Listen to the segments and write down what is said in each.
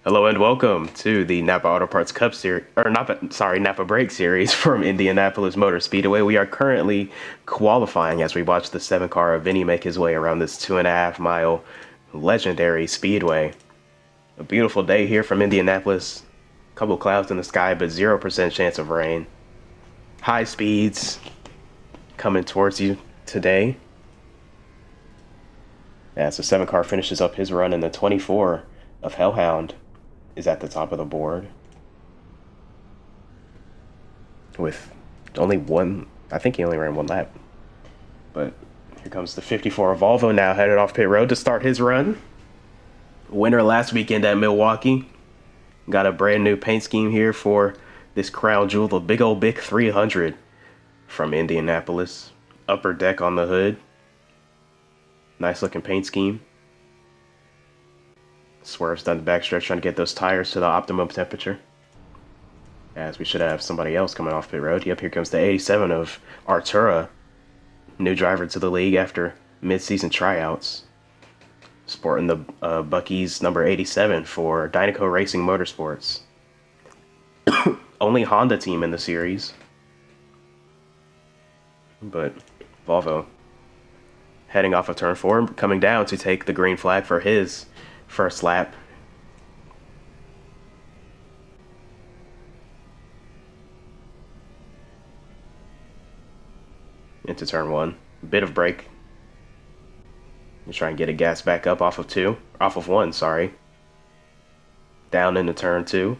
Hello and welcome to the Napa Auto Parts Cup series, or Napa Break series from Indianapolis Motor Speedway. We are currently qualifying as we watch the 7-car Vinny make his way around this 2.5-mile legendary speedway. A beautiful day here from Indianapolis. A couple clouds in the sky, but 0% chance of rain. High speeds coming towards you today. As the 7-car finishes up his run in the 24 of Hellhound is at the top of the board with only one. I think he only ran one lap. But here comes the 54 Volvo now headed off pit road to start his run. Winner last weekend at Milwaukee. Got a brand new paint scheme here for this crown jewel, the big old Bic 300 from Indianapolis. Upper deck on the hood. Nice looking paint scheme. Swerves down the backstretch trying to get those tires to the optimum temperature. As we should have somebody else coming off pit road. Yep, here comes the 87 of Artura. New driver to the league after mid-season tryouts. Sporting the Bucky's number 87 for Dynaco Racing Motorsports. Only Honda team in the series. But Volvo heading off of turn 4, coming down to take the green flag for his first lap. Into turn 1. Bit of brake. Just try and get a gas back up off of 1, sorry. Down into turn 2.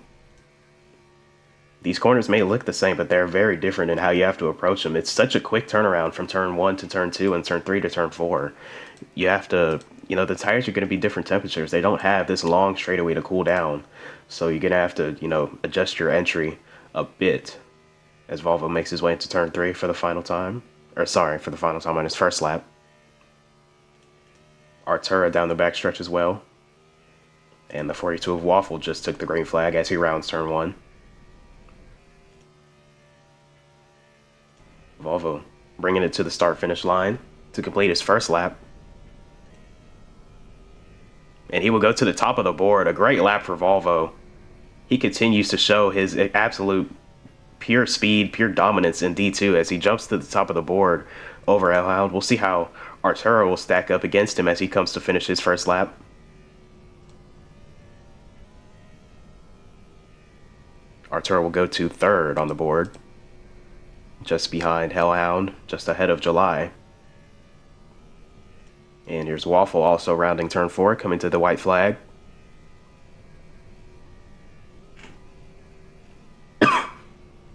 These corners may look the same, but they're very different in how you have to approach them. It's such a quick turnaround from turn 1 to turn 2 and turn 3 to turn 4. You have to, the tires are going to be different temperatures. They don't have this long straightaway to cool down. So you're going to have to, adjust your entry a bit as Volvo makes his way into turn 3 for the final time. For the final time on his first lap. Artura down the backstretch as well. And the 42 of Waffle just took the green flag as he rounds turn 1. Volvo bringing it to the start-finish line to complete his first lap. And he will go to the top of the board. A great lap for Volvo. He continues to show his absolute pure speed, pure dominance in D2 as he jumps to the top of the board over Hellhound. We'll see how Arturo will stack up against him as he comes to finish his first lap. Arturo will go to 3rd on the board, just behind Hellhound, just ahead of July. And here's Waffle also rounding turn 4, coming to the white flag.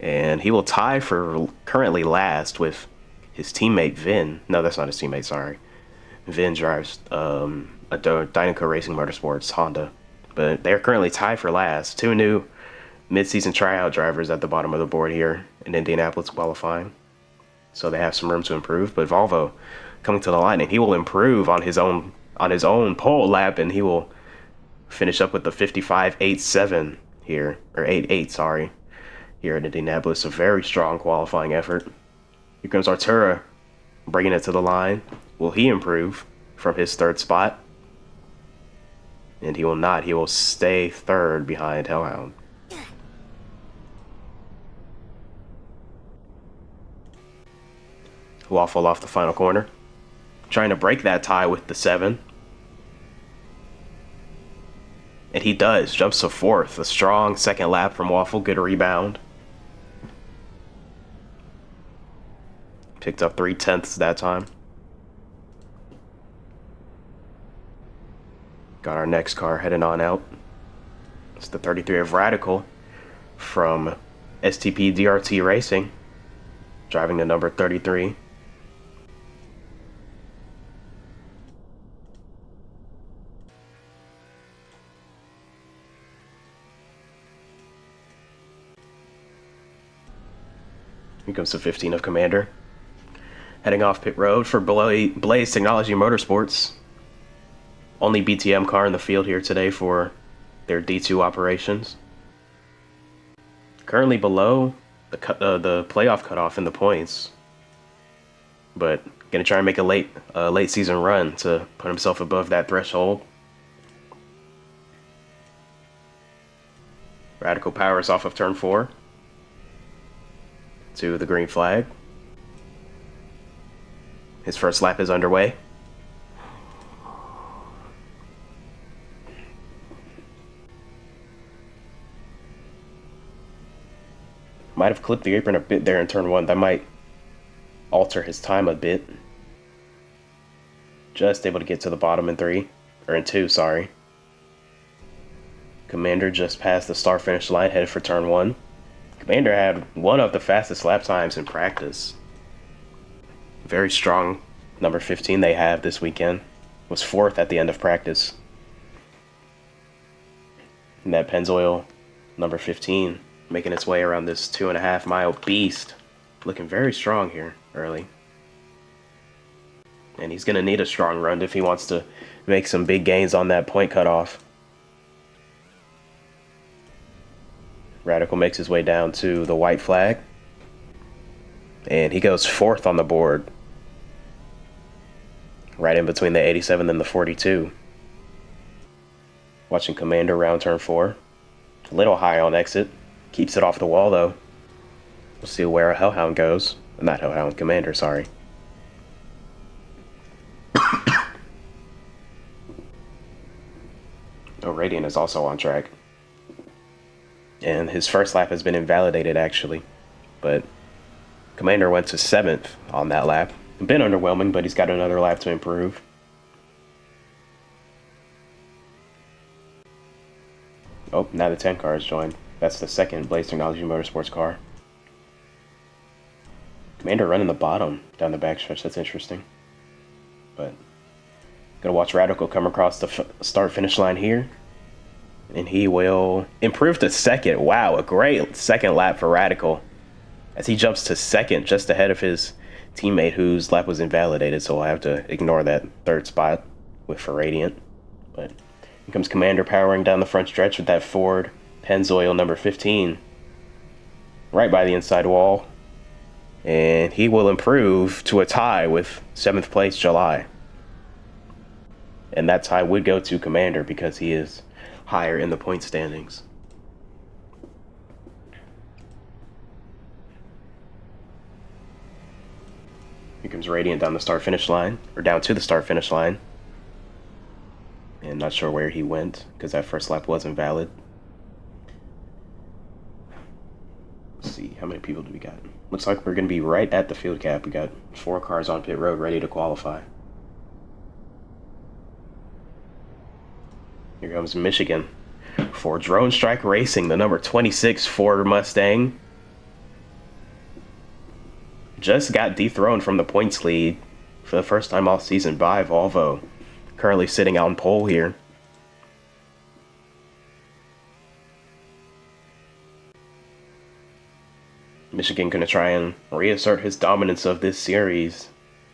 And he will tie for currently last with his teammate Vin. No, that's not his teammate, sorry. Vin drives a Dynaco Racing Motorsports Honda. But they're currently tied for last. 2 new mid-season tryout drivers at the bottom of the board here in Indianapolis qualifying. So they have some room to improve. But Volvo coming to the line, and he will improve on his own pole lap, and he will finish up with the 55.87 here, or 8.8, sorry, here in Indianapolis. A very strong qualifying effort. Here comes Artura bringing it to the line. Will he improve from his 3rd spot? And he will not. He will stay 3rd behind Hellhound. Waffle off the final corner, trying to break that tie with the 7. And he does. Jumps to 4th. A strong second lap from Waffle. Good rebound. Picked up 3/10 that time. Got our next car heading on out. It's the 33 of Radical from STP DRT Racing, driving the number 33. Here comes the 15 of Commander. Heading off pit road for Blaze Technology Motorsports. Only BTM car in the field here today for their D2 operations. Currently below the playoff cutoff in the points. But gonna try and make a late season run to put himself above that threshold. Radical powers off of turn 4 to the green flag. His first lap is underway. Might have clipped the apron a bit there in turn 1. That might alter his time a bit. Just able to get to the bottom in 3. Or in 2, sorry. Commander just passed the start finish line, headed for turn 1. Commander had one of the fastest lap times in practice. Very strong number 15 they have this weekend. Was 4th at the end of practice. And that Pennzoil number 15 making its way around this 2.5 mile beast. Looking very strong here early. And he's going to need a strong run if he wants to make some big gains on that point cutoff. Radical makes his way down to the white flag. And he goes 4th on the board. Right in between the 87 and the 42. Watching Commander round turn 4. A little high on exit. Keeps it off the wall though. We'll see where a Hellhound goes. Not Hellhound, Commander, sorry. Oh, Radiant is also on track. And his first lap has been invalidated, actually. But Commander went to 7th on that lap. A bit underwhelming, but he's got another lap to improve. Oh, now the 10 car has joined. That's the second Blaze Technology Motorsports car. Commander running the bottom down the backstretch. That's interesting. But gonna watch Radical come across the start-finish line here. And he will improve to 2nd. Wow, a great second lap for Radical. As he jumps to 2nd, just ahead of his teammate whose lap was invalidated. So we'll have to ignore that 3rd spot for Radiant. But here comes Commander powering down the front stretch with that Ford Pennzoil number 15. Right by the inside wall. And he will improve to a tie with 7th place July. And that tie would go to Commander because he is higher in the point standings. Here comes Radiant down the start finish line, or down to the start finish line. And not sure where he went because that first lap was invalid. Let's see, how many people do we got? Looks like we're going to be right at the field cap. We got 4 cars on pit road ready to qualify. Here comes Michigan for Drone Strike Racing, the number 26 Ford Mustang. Just got dethroned from the points lead for the first time all season by Volvo. Currently sitting out in pole here. Michigan going to try and reassert his dominance of this series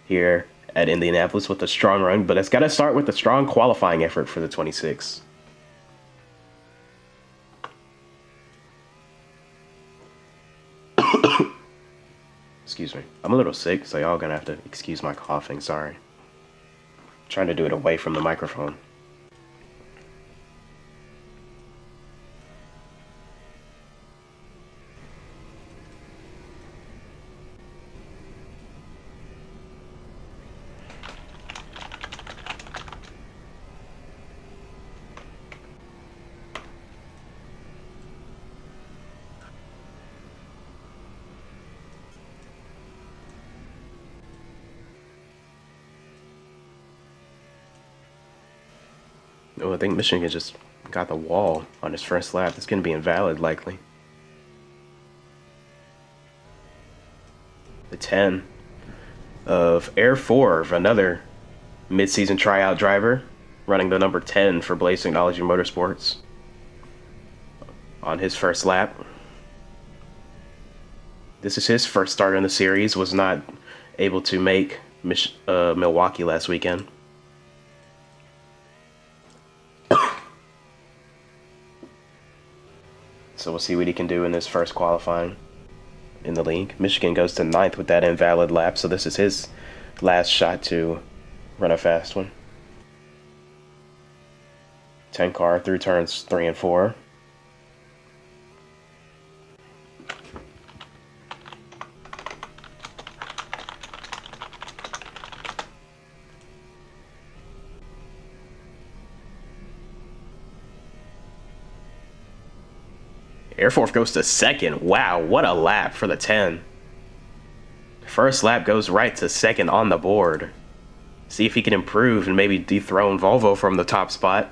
here at Indianapolis with a strong run, but it's got to start with a strong qualifying effort for the 26. Excuse me. I'm a little sick, so y'all gonna have to excuse my coughing, sorry. I'm trying to do it away from the microphone. Oh, I think Michigan just got the wall on his first lap. It's going to be invalid, likely. The 10 of Air 4, another mid-season tryout driver, running the number 10 for Blaze Technology Motorsports on his first lap. This is his first start in the series. Was not able to make Milwaukee last weekend. So we'll see what he can do in his first qualifying in the league. Michigan goes to 9th with that invalid lap, so this is his last shot to run a fast one. 10 car through turns 3 and 4. Air Force goes to second. Wow, what a lap for the 10. First lap goes right to second on the board. See if he can improve and maybe dethrone Volvo from the top spot.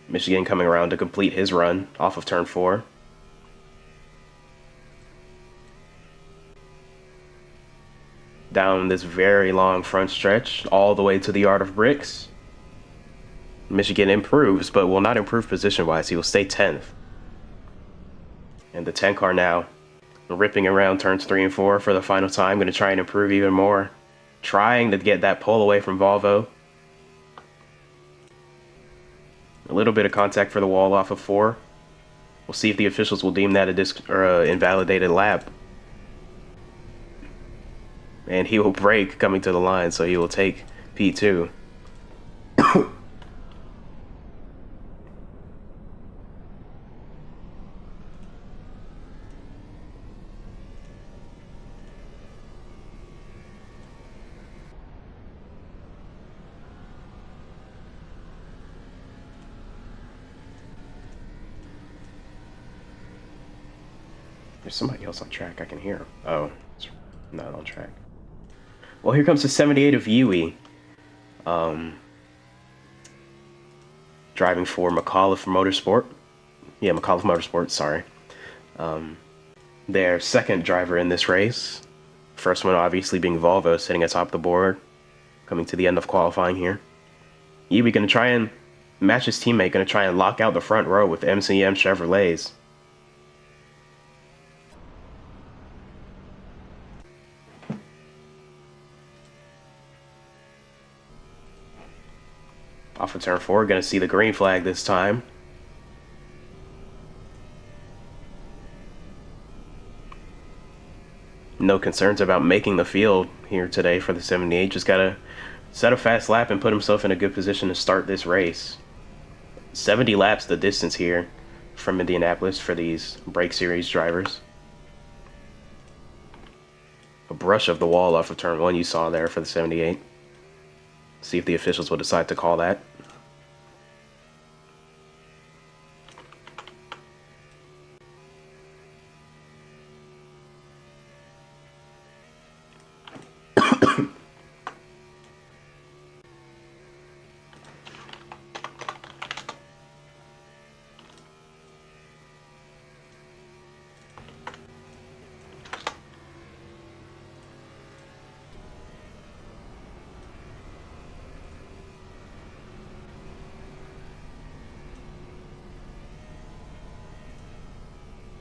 Michigan coming around to complete his run off of turn 4. Down this very long front stretch all the way to the Yard of Bricks. Michigan improves, but will not improve position-wise. He will stay 10th. And the 10 car now ripping around turns 3 and 4 for the final time. Going to try and improve even more. Trying to get that pull away from Volvo. A little bit of contact for the wall off of 4. We'll see if the officials will deem that a invalidated lap. And he will brake coming to the line, so he will take P2. There's somebody else on track. I can hear him. Oh, it's not on track. Well, here comes the 78 of Yui. Driving for McAuliffe Motorsport. Yeah, McAuliffe Motorsport, sorry. Their second driver in this race. First one obviously being Volvo, sitting atop the board. Coming to the end of qualifying here. Yui going to try and match his teammate. Going to try and lock out the front row with MCM Chevrolets. Off of turn 4, going to see the green flag this time. No concerns about making the field here today for the 78. Just got to set a fast lap and put himself in a good position to start this race. 70 laps the distance here from Indianapolis for these Brake Series drivers. A brush of the wall off of turn 1 you saw there for the 78. See if the officials will decide to call that.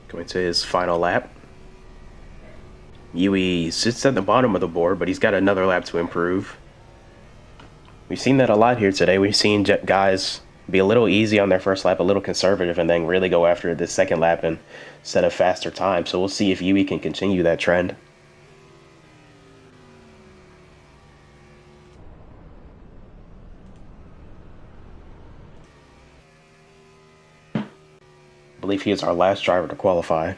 Going to his final lap. Yui sits at the bottom of the board, but he's got another lap to improve. We've seen that a lot here today. We've seen guys be a little easy on their first lap, a little conservative, and then really go after this second lap and set a faster time. So we'll see if Yui can continue that trend. I believe he is our last driver to qualify.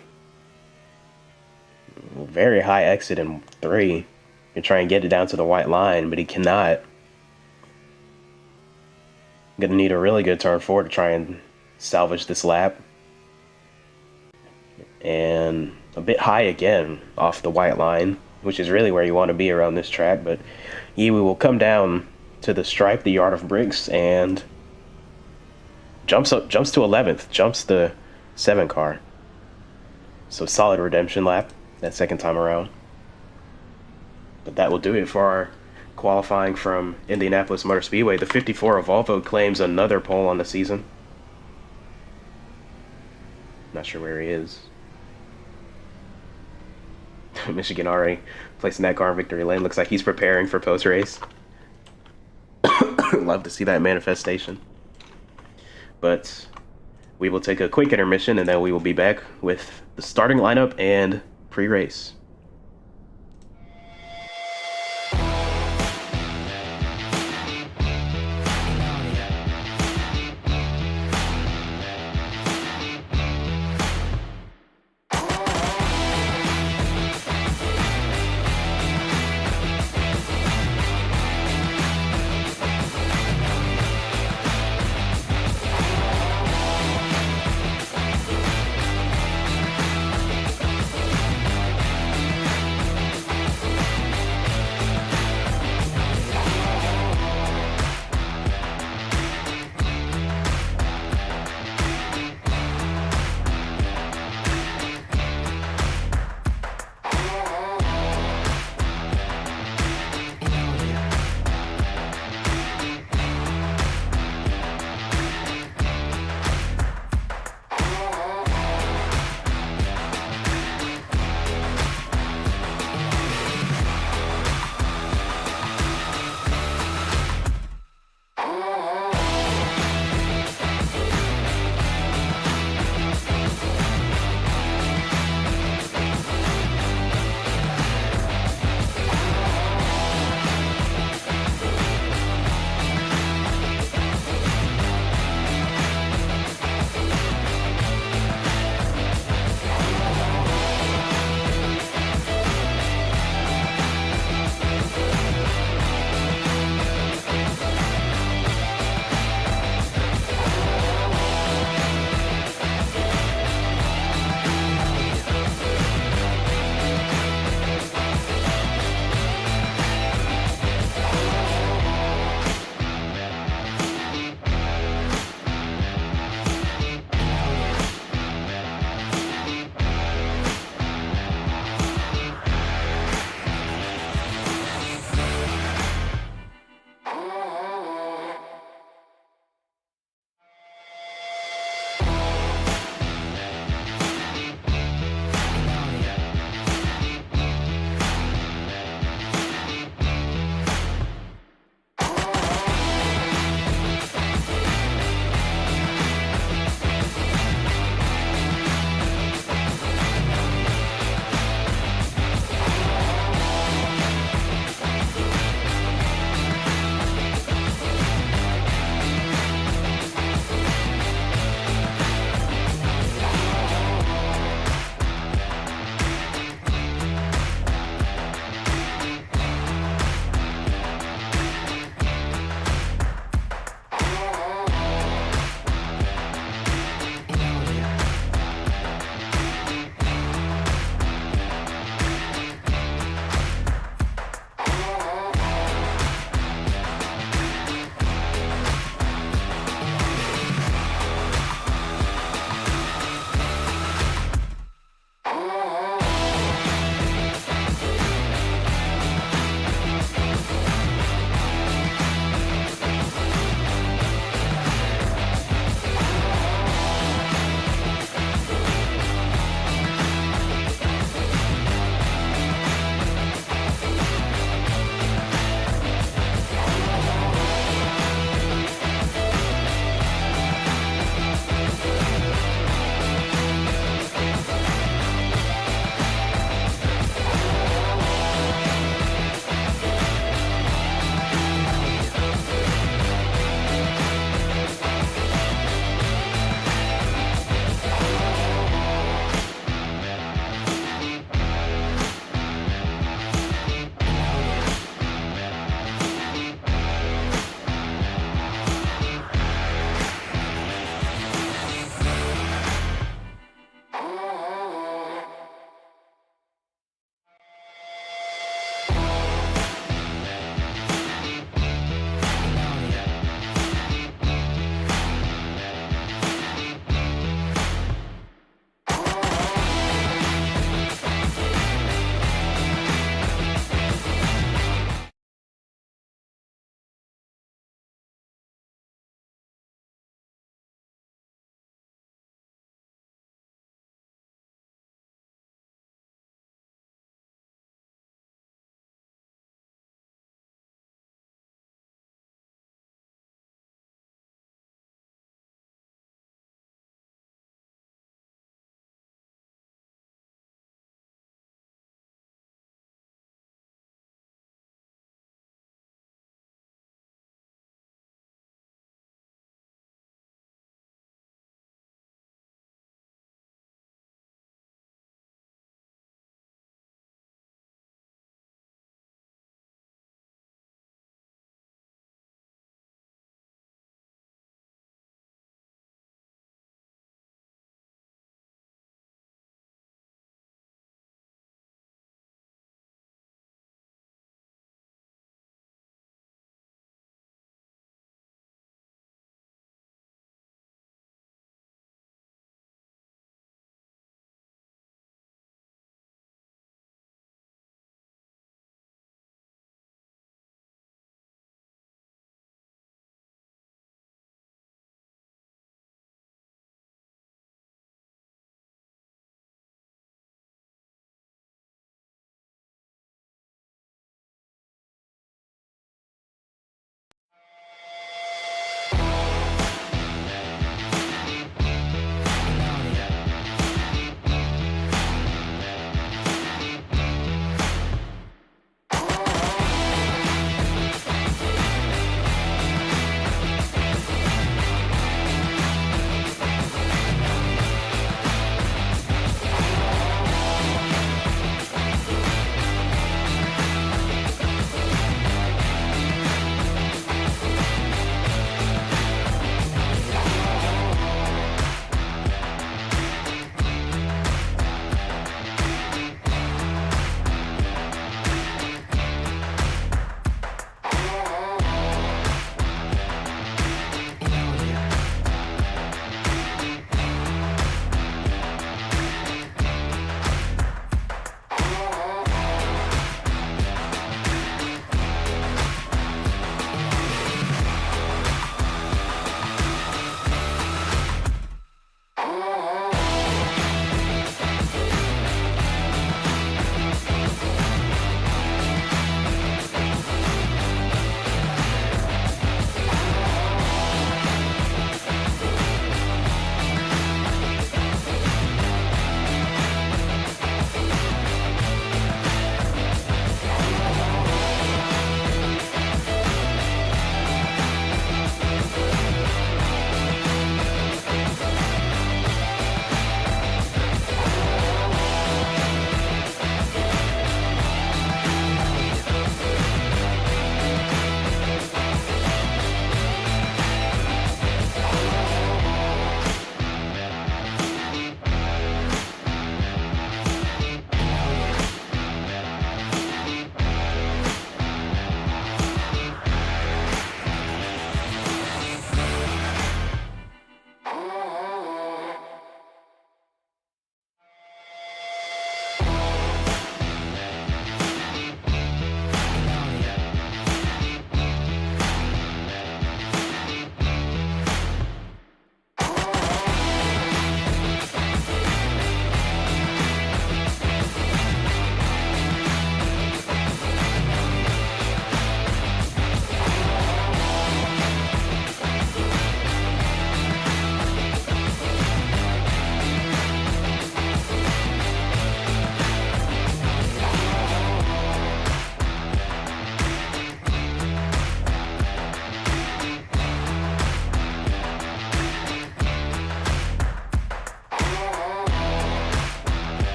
Very high exit in 3. Can try and get it down to the white line, but he cannot. Gonna need a really good turn 4 to try and salvage this lap. And a bit high again off the white line, which is really where you want to be around this track. But Yui will come down to the stripe, the Yard of Bricks, and jumps to 11th, jumps the 7 car. So solid redemption lap that second time around. But that will do it for our qualifying from Indianapolis Motor Speedway. The 54 of Volvo claims another pole on the season. Not sure where he is. Michigan already placing that car in victory lane. Looks like he's preparing for post-race. Love to see that manifestation. But we will take a quick intermission, and then we will be back with the starting lineup and pre-race.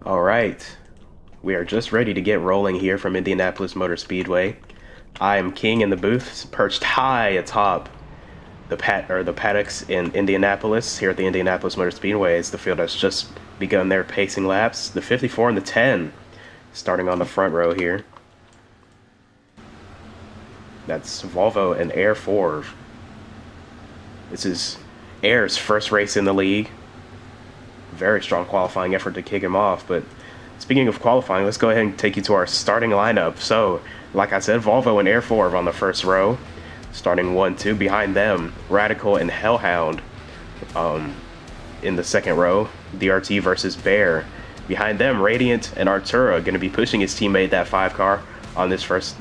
All right, we are just ready to get rolling here from Indianapolis Motor Speedway. I am King in the booth, perched high atop the paddocks in Indianapolis, here at the Indianapolis Motor Speedway. As the field has just begun their pacing laps. The 54 and the 10, starting on the front row here. That's Volvo and Air 4. This is Air's first race in the league. Very strong qualifying effort to kick him off. But speaking of qualifying, let's go ahead and take you to our starting lineup. So, like I said, Volvo and Air 4 on the first row, starting 1-2. Behind them, Radical and Hellhound in the second row. DRT versus Bear. Behind them, Radiant and Artura going to be pushing his teammate, that 5 car, on this first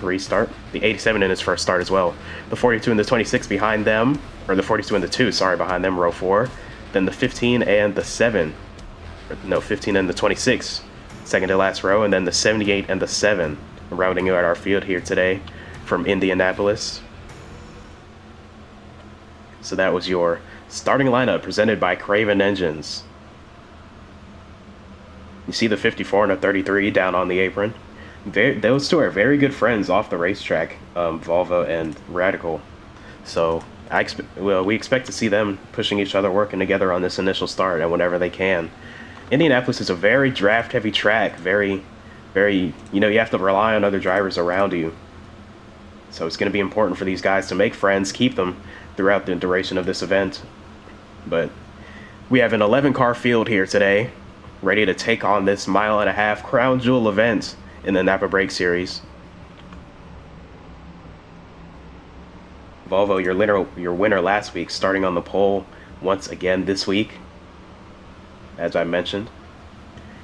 restart. The 87 in his first start as well. The 42 and the 26 behind them, or the 42 and the 2, sorry, behind them, row 4. Then the 15 and the 7, no, 15 and the 26, second to last row. And then the 78 and the 7, rounding out our field here today from Indianapolis. So that was your starting lineup presented by Craven Engines. You see the 54 and a 33 down on the apron. Those two are very good friends off the racetrack, Volvo and Radical. So we expect to see them pushing each other, working together on this initial start and whenever they can. Indianapolis is a very draft-heavy track. Very, you have to rely on other drivers around you. So it's going to be important for these guys to make friends, keep them throughout the duration of this event. But we have an 11-car field here today, ready to take on this mile-and-a-half crown jewel event in the Napa Break Series. Volvo, your winner last week, starting on the pole once again this week, as I mentioned.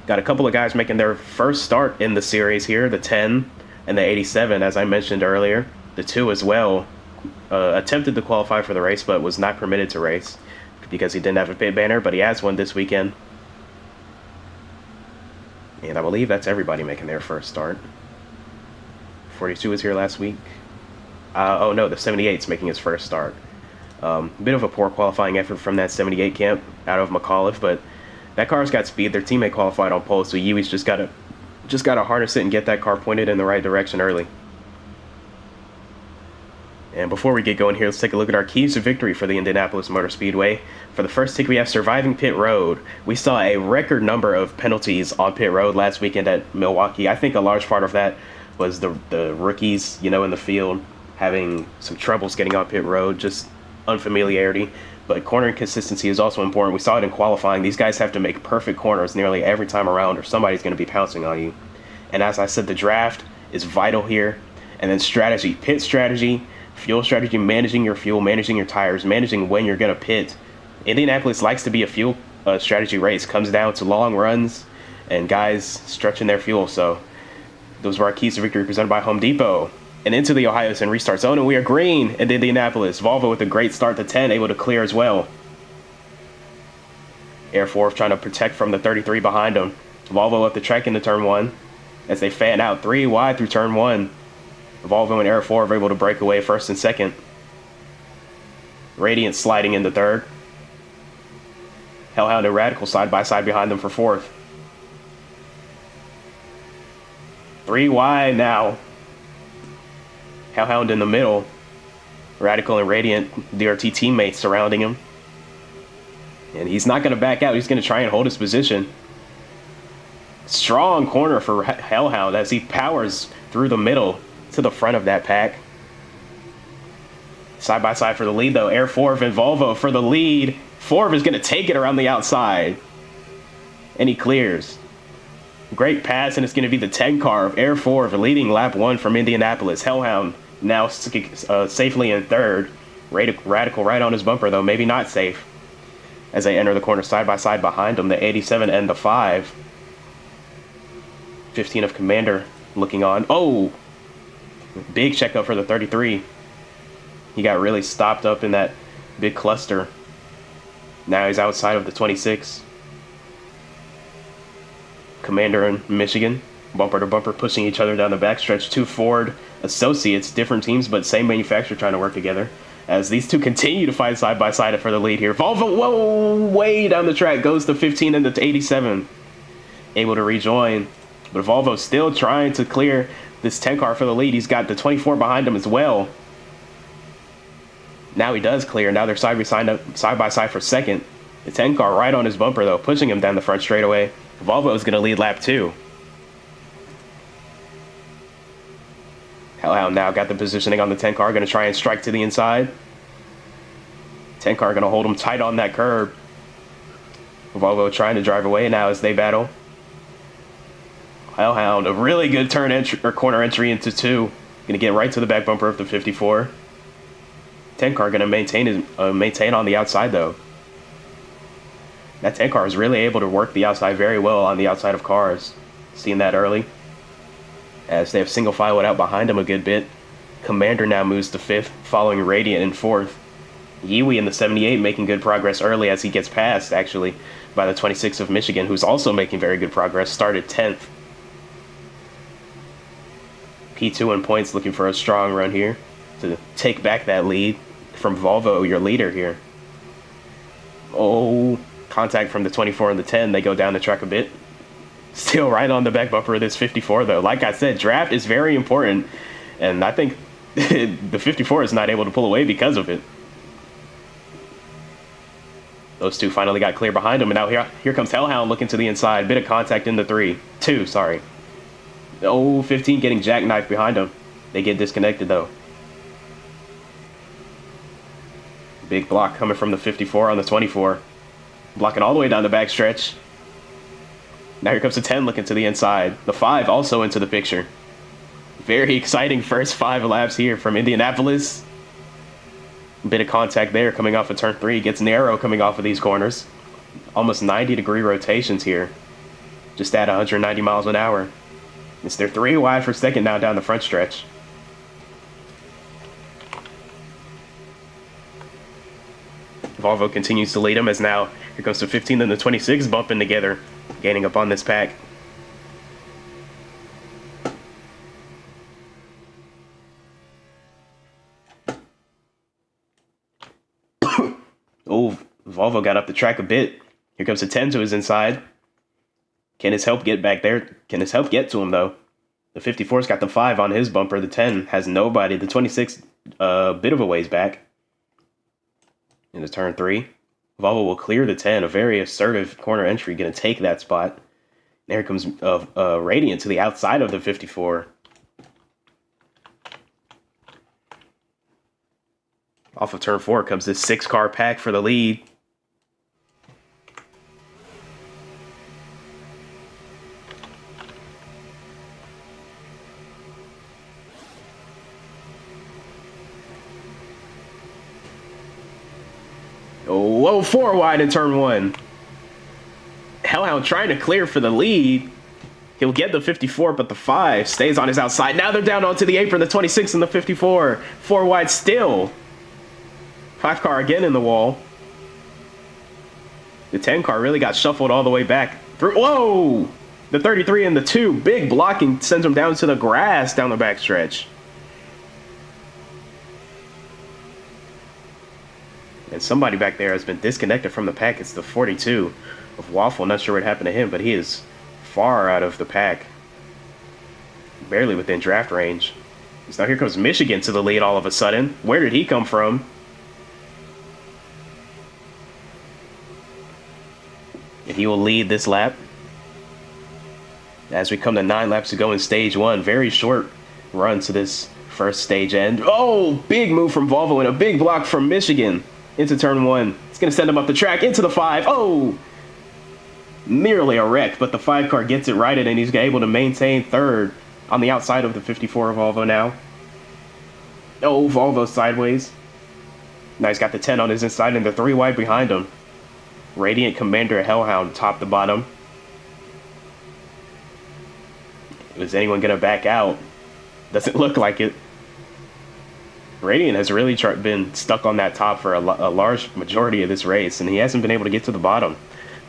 Got a couple of guys making their first start in the series here, the 10 and the 87, as I mentioned earlier. The 2 as well attempted to qualify for the race, but was not permitted to race because he didn't have a pit banner, but he has one this weekend. And I believe that's everybody making their first start. 42 was here last week. Oh no, the 78's making his first start. Bit of a poor qualifying effort from that 78 camp out of McAuliffe, but that car's got speed. Their teammate qualified on pole, so Yui's just gotta harness it and get that car pointed in the right direction early. And before we get going here, let's take a look at our keys to victory for the Indianapolis Motor Speedway. For the first tick, we have surviving pit road. We saw a record number of penalties on pit road last weekend at Milwaukee. I think a large part of that was the rookies, in the field, having some troubles getting on pit road, just unfamiliarity. But cornering consistency is also important. We saw it in qualifying. These guys have to make perfect corners nearly every time around, or somebody's going to be pouncing on you. And as I said, the draft is vital here. And then strategy, pit strategy, fuel strategy, managing your fuel, managing your tires, managing when you're going to pit. Indianapolis likes to be a fuel strategy race. Comes down to long runs and guys stretching their fuel. So those were our keys to victory presented by Home Depot. And into the Ohio Sun restart zone, and we are green in Indianapolis. Volvo with a great start to 10, able to clear as well. Air 4 trying to protect from the 33 behind him. Volvo up the track into turn 1 as they fan out 3 wide through turn 1. Volvo and Air 4 are able to break away first and second. Radiant sliding into third. Hellhound and Radical side by side behind them for fourth. 3 wide now. Hellhound in the middle. Radical and Radiant DRT teammates surrounding him. And he's not going to back out. He's going to try and hold his position. Strong corner for Hellhound as he powers through the middle to the front of that pack. Side by side for the lead, though. Air 4 and Volvo for the lead. 4 is going to take it around the outside. And he clears. Great pass, and it's going to be the 10 car of Air 4 leading lap 1 from Indianapolis. Hellhound now safely in third. Radical right on his bumper, though. Maybe not safe. As they enter the corner side by side behind them, the 87 and the 5. 15 of Commander looking on. Oh! Big checkup for the 33. He got really stopped up in that big cluster. Now he's outside of the 26. Commander and Michigan, bumper to bumper, pushing each other down the backstretch. 2 Ford associates, different teams, but same manufacturer trying to work together. As these two continue to fight side by side for the lead here. Volvo, whoa, way down the track, goes to 15 and the 87. able to rejoin. But Volvo's still trying to clear this 10 car for the lead. He's got the 24 behind him as well. Now he does clear. Now they're side by side for second. The 10 car right on his bumper, though, pushing him down the front straightaway. Volvo is going to lead lap 2. Hellhound now got the positioning on the 10 car, going to try and strike to the inside. 10 car going to hold him tight on that curb. Volvo trying to drive away now as they battle. Hellhound, a really good turn entry or corner entry into 2. Going to get right to the back bumper of the 54. 10 car going to maintain on the outside though. That 10 car is really able to work the outside very well on the outside of cars. Seeing that early. As they have single file it out behind him a good bit. Commander now moves to 5th, following Radiant in 4th. Yiwi in the 78 making good progress early as he gets passed, actually, by the 26 of Michigan, who's also making very good progress, started 10th. P2 in points looking for a strong run here to take back that lead from Volvo, your leader here. Oh, contact from the 24 and the 10. They go down the track a bit. Still right on the back bumper of this 54, though. Like I said, draft is very important, and I think the 54 is not able to pull away because of it. Those two finally got clear behind him, and now here comes Hellhound looking to the inside. Bit of contact in the 2, sorry. Oh, 15 getting jackknifed behind him. They get disconnected, though. Big block coming from the 54 on the 24. Blocking all the way down the backstretch. Now here comes the 10 looking to the inside. The 5 also into the picture. Very exciting first 5 laps here from Indianapolis. Bit of contact there coming off of turn 3. Gets narrow coming off of these corners. Almost 90-degree rotations here. Just at 190 miles an hour. It's their 3 wide for second now down the front stretch. Volvo continues to lead him as now here comes the 15 and the 26 bumping together, gaining up on this pack. Oh, Volvo got up the track a bit. Here comes the 10 to his inside. Can his help get back there? Can his help get to him, though? The 54's got the 5 on his bumper. The 10 has nobody. The 26, a bit of a ways back. Into turn 3. Volvo will clear the 10. A very assertive corner entry. Going to take that spot. There comes Radiant to the outside of the 54. Off of turn 4 comes this 6-car pack for the lead. Oh, 4 wide in turn 1. Hellhound trying to clear for the lead. He'll get the 54, but the 5 stays on his outside. Now they're down onto the apron, the 26 and the 54. 4 wide still. 5 car again in the wall. The 10 car really got shuffled all the way back through. Whoa! The 33 and the 2. Big blocking sends him down to the grass down the backstretch. And somebody back there has been disconnected from the pack. It's the 42 of Waffle. Not sure what happened to him, but he is far out of the pack. Barely within draft range. So now here comes Michigan to the lead all of a sudden. Where did he come from? And he will lead this lap. As we come to 9 laps to go in stage 1. Very short run to this first stage end. Oh, big move from Volvo and a big block from Michigan. Into turn 1. It's going to send him up the track into the 5. Oh! Nearly a wreck, but the 5 car gets it righted and he's able to maintain 3rd on the outside of the 54 of Volvo now. Oh, Volvo sideways. Now he's got the 10 on his inside and the 3 wide behind him. Radiant, Commander, Hellhound top to bottom. Is anyone going to back out? Doesn't look like it. Radiant has really been stuck on that top for a large majority of this race, and he hasn't been able to get to the bottom.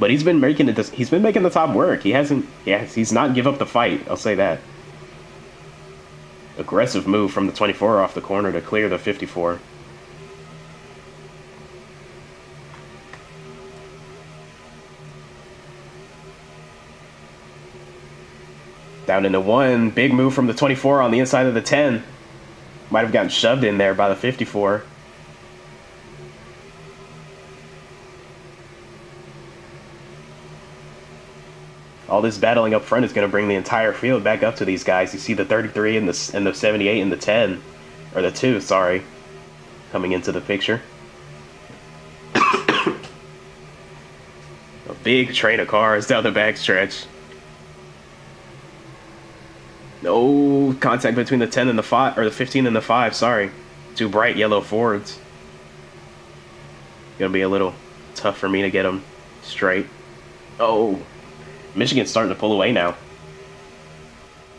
But he's been making it. He's been making the top work. He's not give up the fight. I'll say that. Aggressive move from the 24 off the corner to clear the 54. Down into 1. Big move from the 24 on the inside of the 10. Might have gotten shoved in there by the 54. All this battling up front is going to bring the entire field back up to these guys. You see the 33 and the 78 and the 10. Or the 2, sorry. Coming into the picture. A big train of cars down the backstretch. No contact between the 10 and the 5, or the 15 and the 5, sorry. 2 bright yellow Fords. Gonna be a little tough for me to get them straight. Oh, Michigan's starting to pull away now.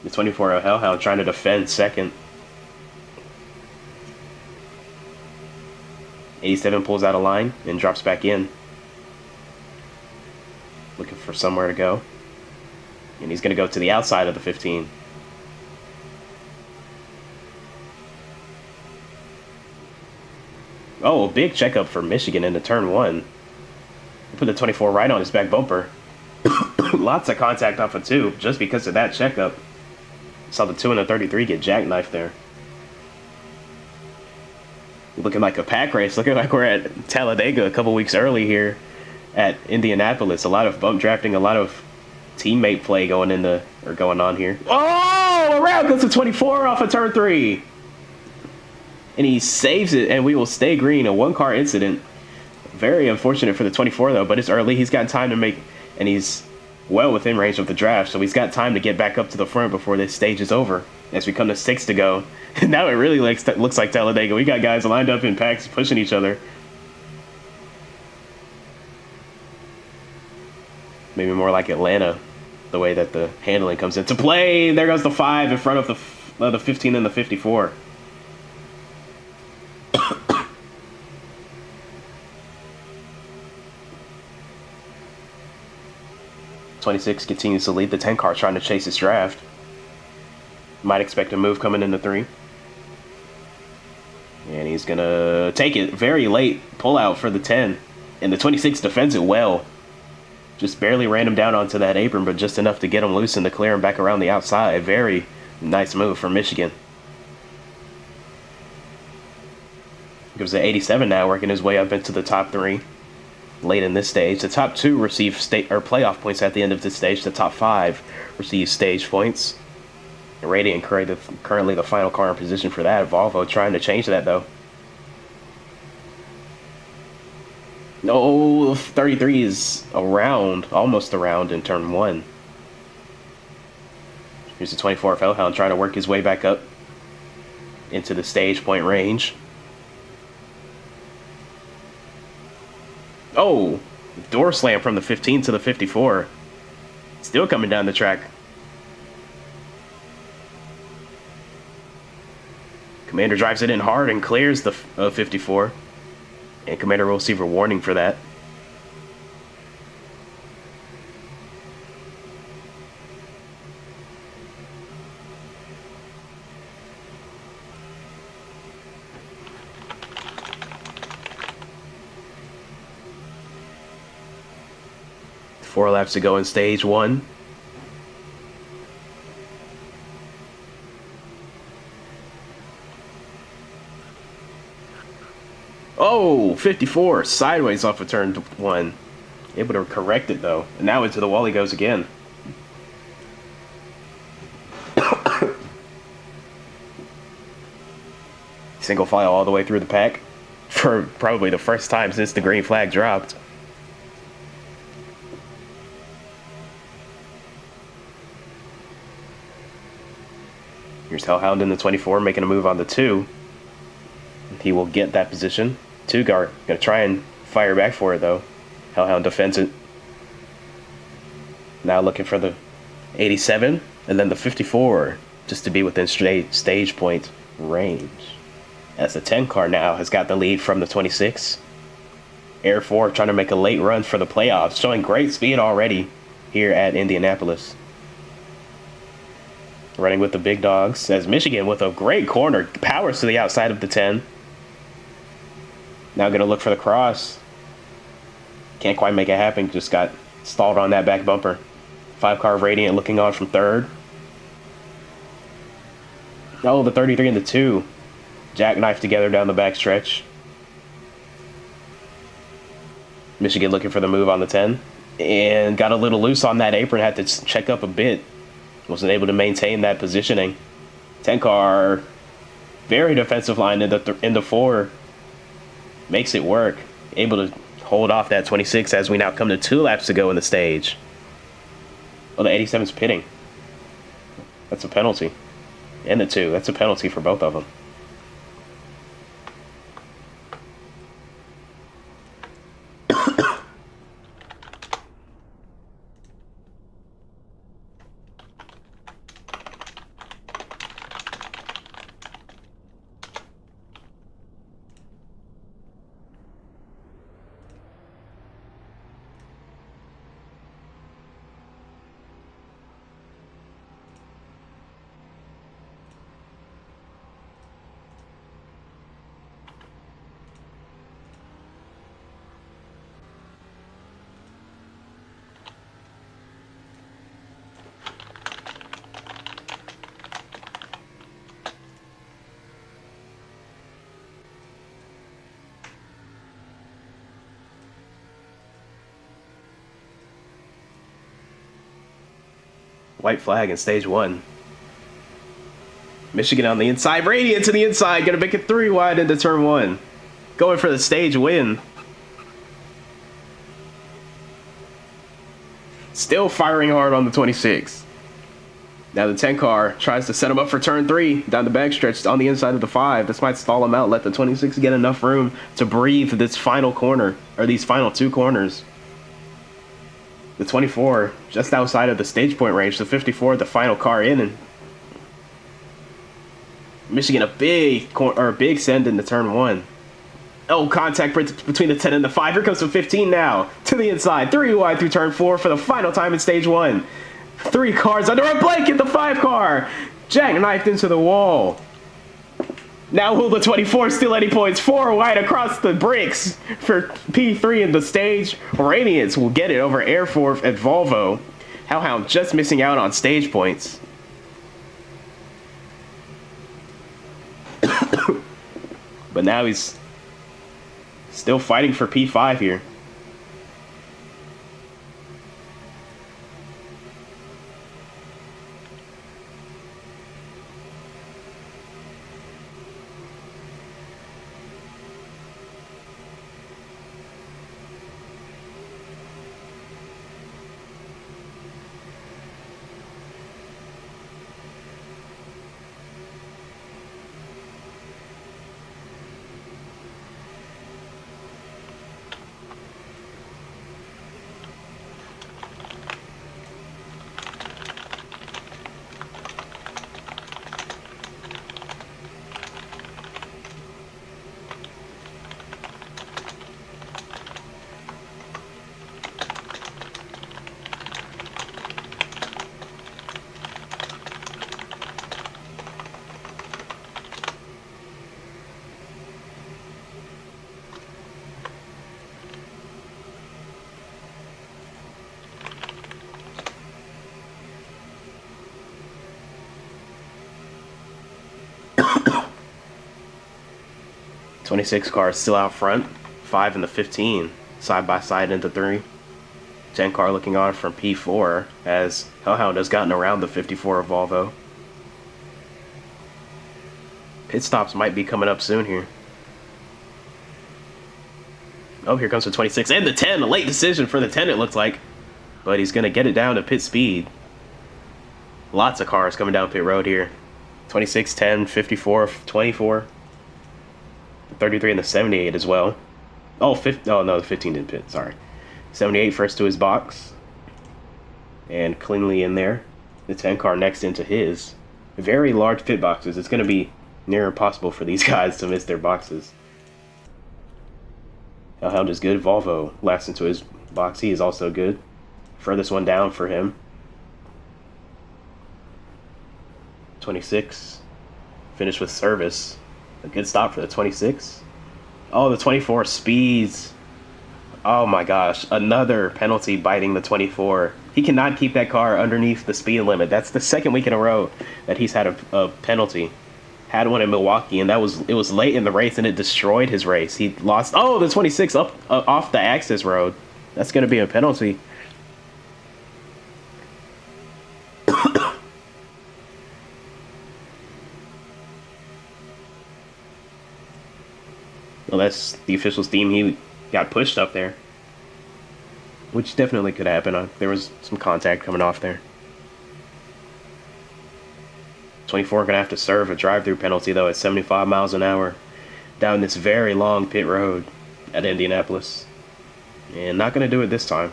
The 24 Hellhound trying to defend second. 87 pulls out a line and drops back in. Looking for somewhere to go. And he's gonna go to the outside of the 15. Oh, a big checkup for Michigan into turn 1. Put the 24 right on his back bumper. Lots of contact off of 2 just because of that checkup. Saw the 2 and the 33 get jackknifed there. Looking like a pack race. Looking like we're at Talladega a couple weeks early here at Indianapolis. A lot of bump drafting, a lot of teammate play going on here. Oh, around goes the 24 off of turn 3. And he saves it, and we will stay green. A 1-car incident. Very unfortunate for the 24, though, but it's early. He's got time to make, and he's well within range of the draft, so he's got time to get back up to the front before this stage is over. As we come to 6 to go. Now it really looks like Talladega. We got guys lined up in packs pushing each other. Maybe more like Atlanta, the way that the handling comes into play. There goes the 5 in front of the 15 and the 54. 26 continues to lead the 10 car, trying to chase his draft. Might expect a move coming into 3. And he's going to take it. Very late pullout for the 10. And the 26 defends it well. Just barely ran him down onto that apron, but just enough to get him loose and to clear him back around the outside. Very nice move from Michigan. Gives the 87 now, working his way up into the top 3. Late in this stage, the top 2 receive playoff points at the end of this stage. The top 5 receive stage points. Radiant currently the final car in position for that. Volvo trying to change that though. No, 33 is almost around in turn 1. Here's the 24 Hellhound trying to work his way back up into the stage point range. Oh, door slam from the 15 to the 54. Still coming down the track. Commander drives it in hard and clears the 54. And Commander will receive a warning for that. Four laps to go in stage 1. Oh, 54 sideways off of turn 1. Able to correct it though. And now into the wall he goes again. Single file all the way through the pack for probably the first time since the green flag dropped. Here's Hellhound in the 24, making a move on the 2. He will get that position. 2 guard, gonna try and fire back for it though. Hellhound defends it. Now looking for the 87, and then the 54, just to be within stage point range. As the 10 car now has got the lead from the 26. Air 4 trying to make a late run for the playoffs, showing great speed already here at Indianapolis. Running with the big dogs, as Michigan with a great corner powers to the outside of the 10. Now gonna look for the cross. Can't quite make it happen, just got stalled on that back bumper. 5 car Radiant looking on from 3rd. Oh, the 33 and the 2. Jackknife together down the backstretch. Michigan looking for the move on the 10. And got a little loose on that apron. Had to check up a bit. Wasn't able to maintain that positioning. 10 car. Very defensive line in the 4. Makes it work. Able to hold off that 26 as we now come to 2 laps to go in the stage. Well, the 87's pitting. That's a penalty. And the 2. That's a penalty for both of them. White flag in stage 1. Michigan on the inside. Radiant to the inside. Gonna make it 3 wide into turn 1. Going for the stage win. Still firing hard on the 26. Now the 10 car tries to set him up for turn 3. Down the backstretch on the inside of the 5. This might stall him out. Let the 26 get enough room to breathe this final corner. Or these final 2 corners. The 24 just outside of the stage point range. The 54 the final car in. And Michigan a big send into turn 1. Oh, contact between the 10 and the 5. Here comes the 15 now. To the inside. 3 wide through turn 4 for the final time in stage 1. 3 cars under a blanket. The 5 car. Jackknifed into the wall. Now will the 24 steal any points? 4 wide across the bricks for P3 in the stage. Radiance will get it over Air Force at Volvo. Hellhound just missing out on stage points. But now he's still fighting for P5 here. '26 car is still out front. 5 and the 15 side by side into 3. 10 car looking on from P4 as Hellhound has gotten around the 54 of Volvo. Pit stops might be coming up soon here. Oh, here comes the 26 and the 10. A late decision for the 10 it looks like. But he's going to get it down to pit speed. Lots of cars coming down pit road here. 26, 10, 54, 24. 33 and the 78 as well. Oh, no, the 15 didn't pit, sorry. 78 first to his box. And cleanly in there. The 10 car next into his. Very large pit boxes. It's going to be near impossible for these guys to miss their boxes. Hellhound is good. Volvo last into his box. He is also good. Furthest one down for him. 26. Finished with service. A good stop for the 26. Oh, the 24 speeds. Oh my gosh. Another penalty biting the 24. He cannot keep that car underneath the speed limit. That's the second week in a row that he's had a penalty. had one in Milwaukee, and it was late in the race, and it destroyed his race. He lost. Oh, the 26 up off the access road. That's going to be a penalty. Well, that's the officials' team. He got pushed up there, which definitely could happen. There was some contact coming off there. 24 gonna have to serve a drive-through penalty though at 75 miles an hour down this very long pit road at Indianapolis, and not gonna do it this time.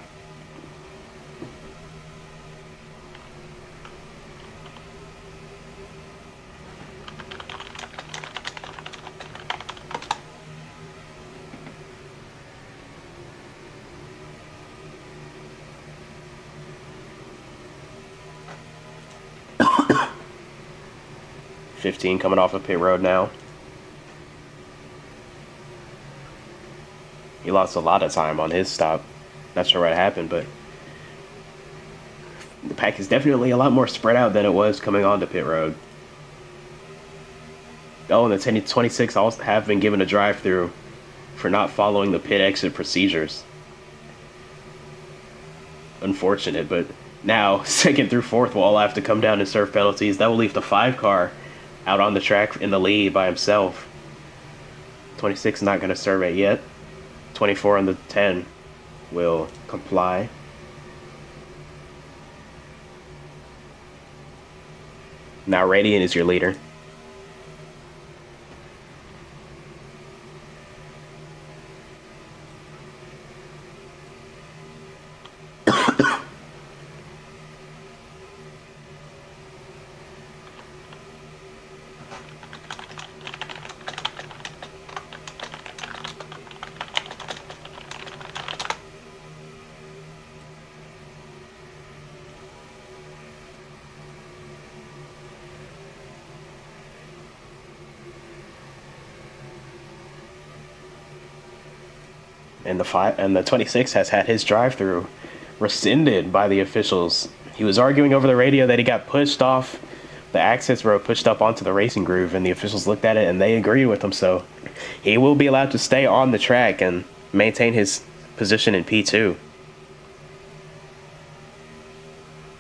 .15 coming off of pit road now. He lost a lot of time on his stop. Not sure what happened, but the pack is definitely a lot more spread out than it was coming onto pit road. Oh, and the 10-26 also have been given a drive-through for not following the pit exit procedures. Unfortunate, but now second through fourth will all have to come down and serve penalties. That will leave the 5 car out on the track in the lead by himself. 26 not going to serve it yet. 24 on the 10 will comply. Now Radiant is your leader. And the 26 has had his drive-through rescinded by the officials. He was arguing over the radio that he got pushed off the access road, pushed up onto the racing groove, and the officials looked at it and they agreed with him, so he will be allowed to stay on the track and maintain his position in P2.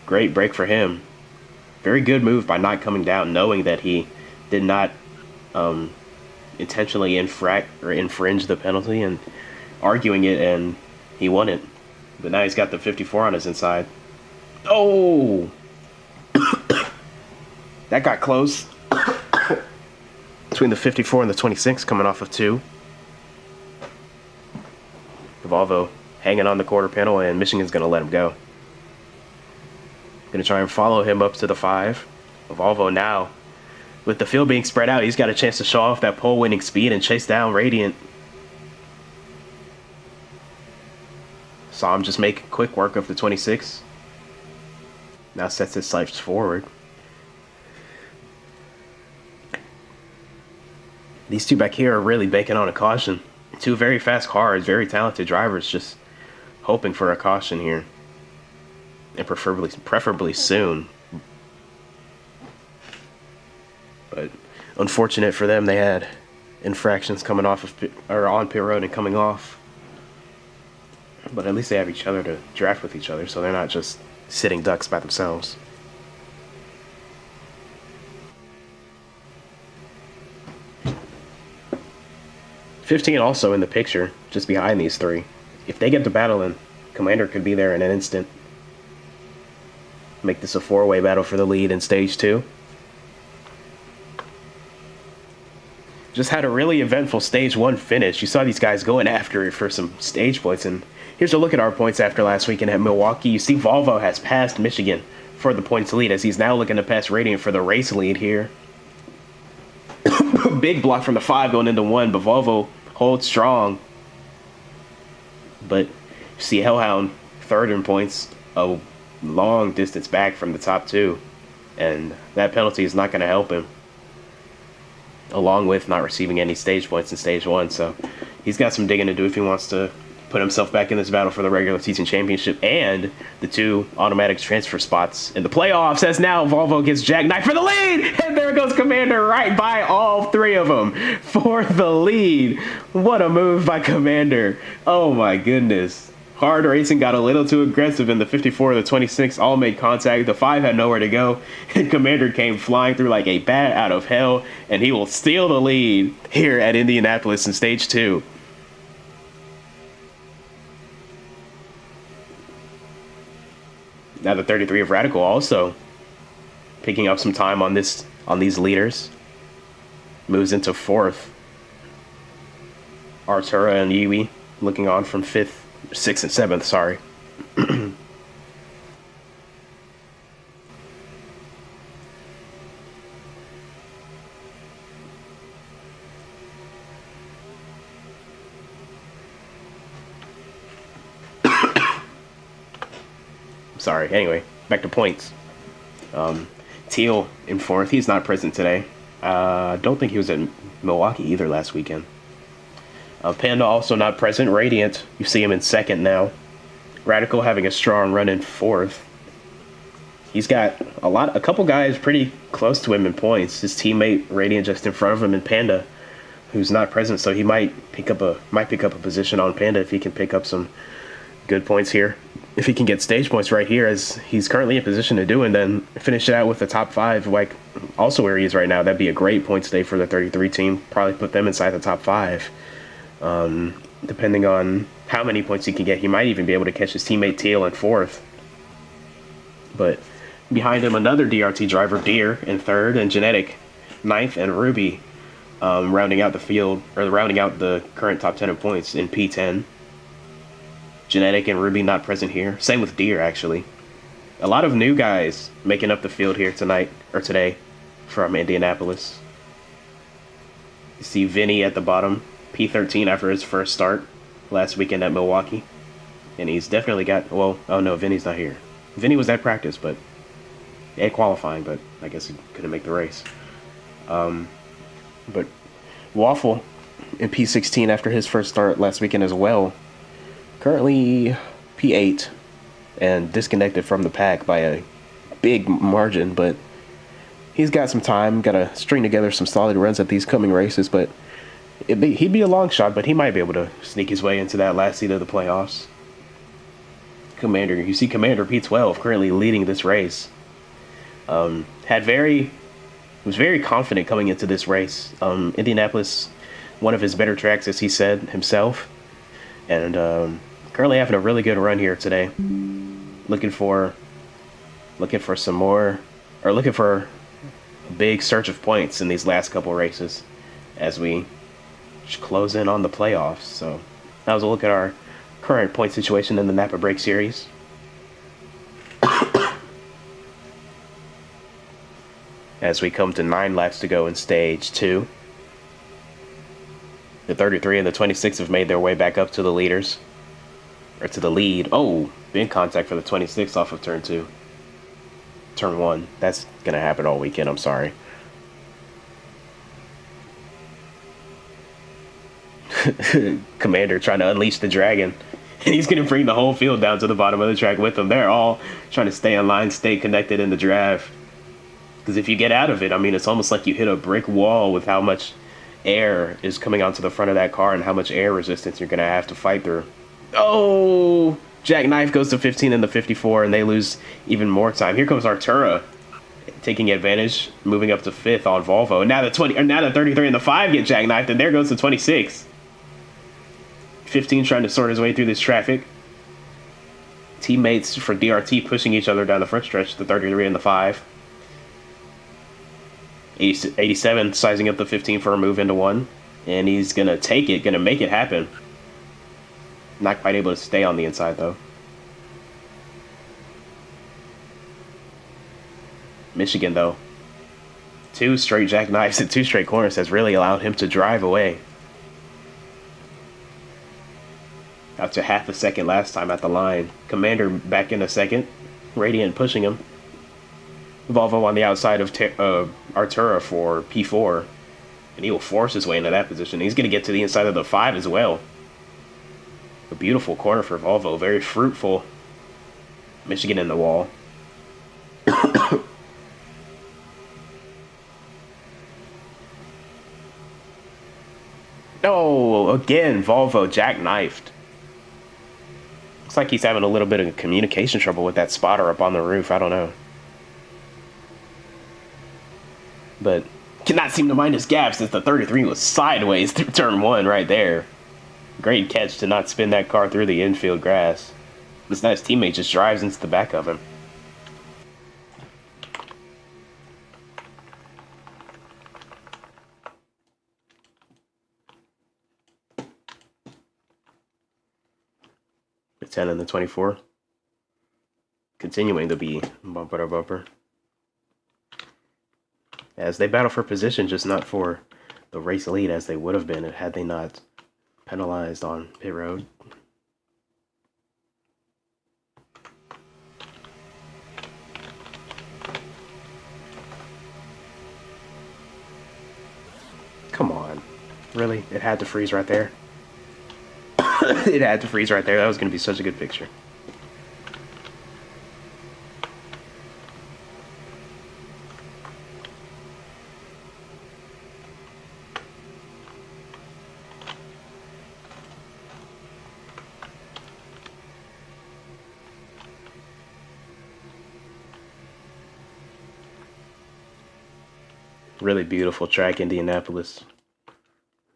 Great break for him. Very good move by not coming down, knowing that he did not intentionally infringe the penalty, and arguing it, and he won it. But now he's got the 54 on his inside. Oh! That got close. Between the 54 and the 26 coming off of 2. Volvo hanging on the quarter panel, and Michigan's going to let him go. Going to try and follow him up to the 5. Volvo now, with the field being spread out, he's got a chance to show off that pole-winning speed and chase down Radiant. Saw him just make quick work of the 26. Now sets his sights forward. These two back here are really banking on a caution. Two very fast cars, very talented drivers, just hoping for a caution here. And preferably soon. But unfortunate for them, they had infractions coming off of on pit road and coming off. But at least they have each other to draft with each other, so they're not just sitting ducks by themselves. .15 also in the picture, just behind these three. If they get to battling, Commander could be there in an instant. Make this a 4-way battle for the lead in Stage 2. Just had a really eventful Stage 1 finish. You saw these guys going after it for some stage points, and here's a look at our points after last weekend at Milwaukee. You see Volvo has passed Michigan for the points lead, as he's now looking to pass Radiant for the race lead here. Big block from the 5 going into 1, but Volvo holds strong. But you see Hellhound third in points, a long distance back from the top 2, and that penalty is not going to help him, along with not receiving any stage points in Stage 1, so he's got some digging to do if he wants to put himself back in this battle for the regular season championship and the 2 automatic transfer spots in the playoffs, as now Volvo gets Jackknife for the lead, and there goes Commander right by all 3 of them for the lead. What a move by Commander. Oh my goodness. Hard Racing got a little too aggressive in the 54. The 26 all made contact. The 5 had nowhere to go, and Commander came flying through like a bat out of hell, and he will steal the lead here at Indianapolis in stage 2. Now the 33 of Radical also picking up some time on these leaders. Moves into 4th. Artura and Yui looking on from 5th. 6th and 7th, sorry. Sorry. Anyway, back to points. Teal in 4th. He's not present today. Don't think he was at Milwaukee either last weekend. Panda also not present. Radiant, you see him in 2nd now. Radical having a strong run in 4th. He's got a couple guys pretty close to him in points. His teammate Radiant just in front of him, and Panda, who's not present, so he might pick up a position on Panda if he can pick up some good points here. If he can get stage points right here, as he's currently in position to do, and then finish it out with the top 5, like also where he is right now, that'd be a great points day for the 33 team. Probably put them inside the top 5. Depending on how many points he can get, he might even be able to catch his teammate Teal in 4th. But behind him, another DRT driver, Deer, in 3rd, and Genetic 9th, and Ruby rounding out the field, or rounding out the current top 10 in points in P10. Genetic and Ruby not present here. Same with Deer, actually. A lot of new guys making up the field here tonight, or today, from Indianapolis. You see Vinny at the bottom. P13 after his first start last weekend at Milwaukee. And he's definitely got, well, oh no, Vinny's not here. Vinny was at practice, but at qualifying, but I guess he couldn't make the race. But Waffle in P16 after his first start last weekend as well. Currently P8 and disconnected from the pack by a big margin, but he's got some time, got to string together some solid runs at these coming races, but he'd be a long shot, but he might be able to sneak his way into that last seat of the playoffs. Commander, you see Commander P12 currently leading this race. Was very confident coming into this race. Indianapolis, one of his better tracks, as he said himself, and currently having a really good run here today. Looking for some more, or looking for a big surge of points in these last couple races as we close in on the playoffs. So that was a look at our current point situation in the Napa Break Series. As we come to 9 laps to go in stage 2. The 33 and the 26 have made their way back up to the leaders, or to the lead. Oh, big contact for the 26 off of turn 2. Turn 1. That's gonna happen all weekend, I'm sorry. Commander trying to unleash the dragon. And he's going to bring the whole field down to the bottom of the track with him. They're all trying to stay in line, stay connected in the draft. Because if you get out of it, I mean, it's almost like you hit a brick wall with how much air is coming onto the front of that car and how much air resistance you're going to have to fight through. Oh! Jackknife goes to 15 in the 54, and they lose even more time. Here comes Artura taking advantage, moving up to 5th on Volvo. Now the 33 and the 5 get jackknifed, and there goes the 26. 15 trying to sort his way through this traffic. Teammates for DRT pushing each other down the front stretch, the 33 and the 5. 87 sizing up the 15 for a move into 1. And he's going to take it, going to make it happen. Not quite able to stay on the inside, though. Michigan, though. 2 straight jackknives and 2 straight corners has really allowed him to drive away. Out to half a second last time at the line. Commander back in a second. Radiant pushing him. Volvo on the outside of Artura for P4. And he will force his way into that position. He's going to get to the inside of the 5 as well. A beautiful corner for Volvo, very fruitful. Michigan in the wall. No, again, Volvo jackknifed. Looks like he's having a little bit of communication trouble with that spotter up on the roof. I don't know. But cannot seem to mind his gap since the 33 was sideways through turn one right there. Great catch to not spin that car through the infield grass. This nice teammate just drives into the back of him. The 10 and the 24. Continuing to be bumper to bumper. As they battle for position, just not for the race lead as they would have been had they not penalized on pit road. Come on. Really? It had to freeze right there? It had to freeze right there. That was going to be such a good picture. Really beautiful track, Indianapolis.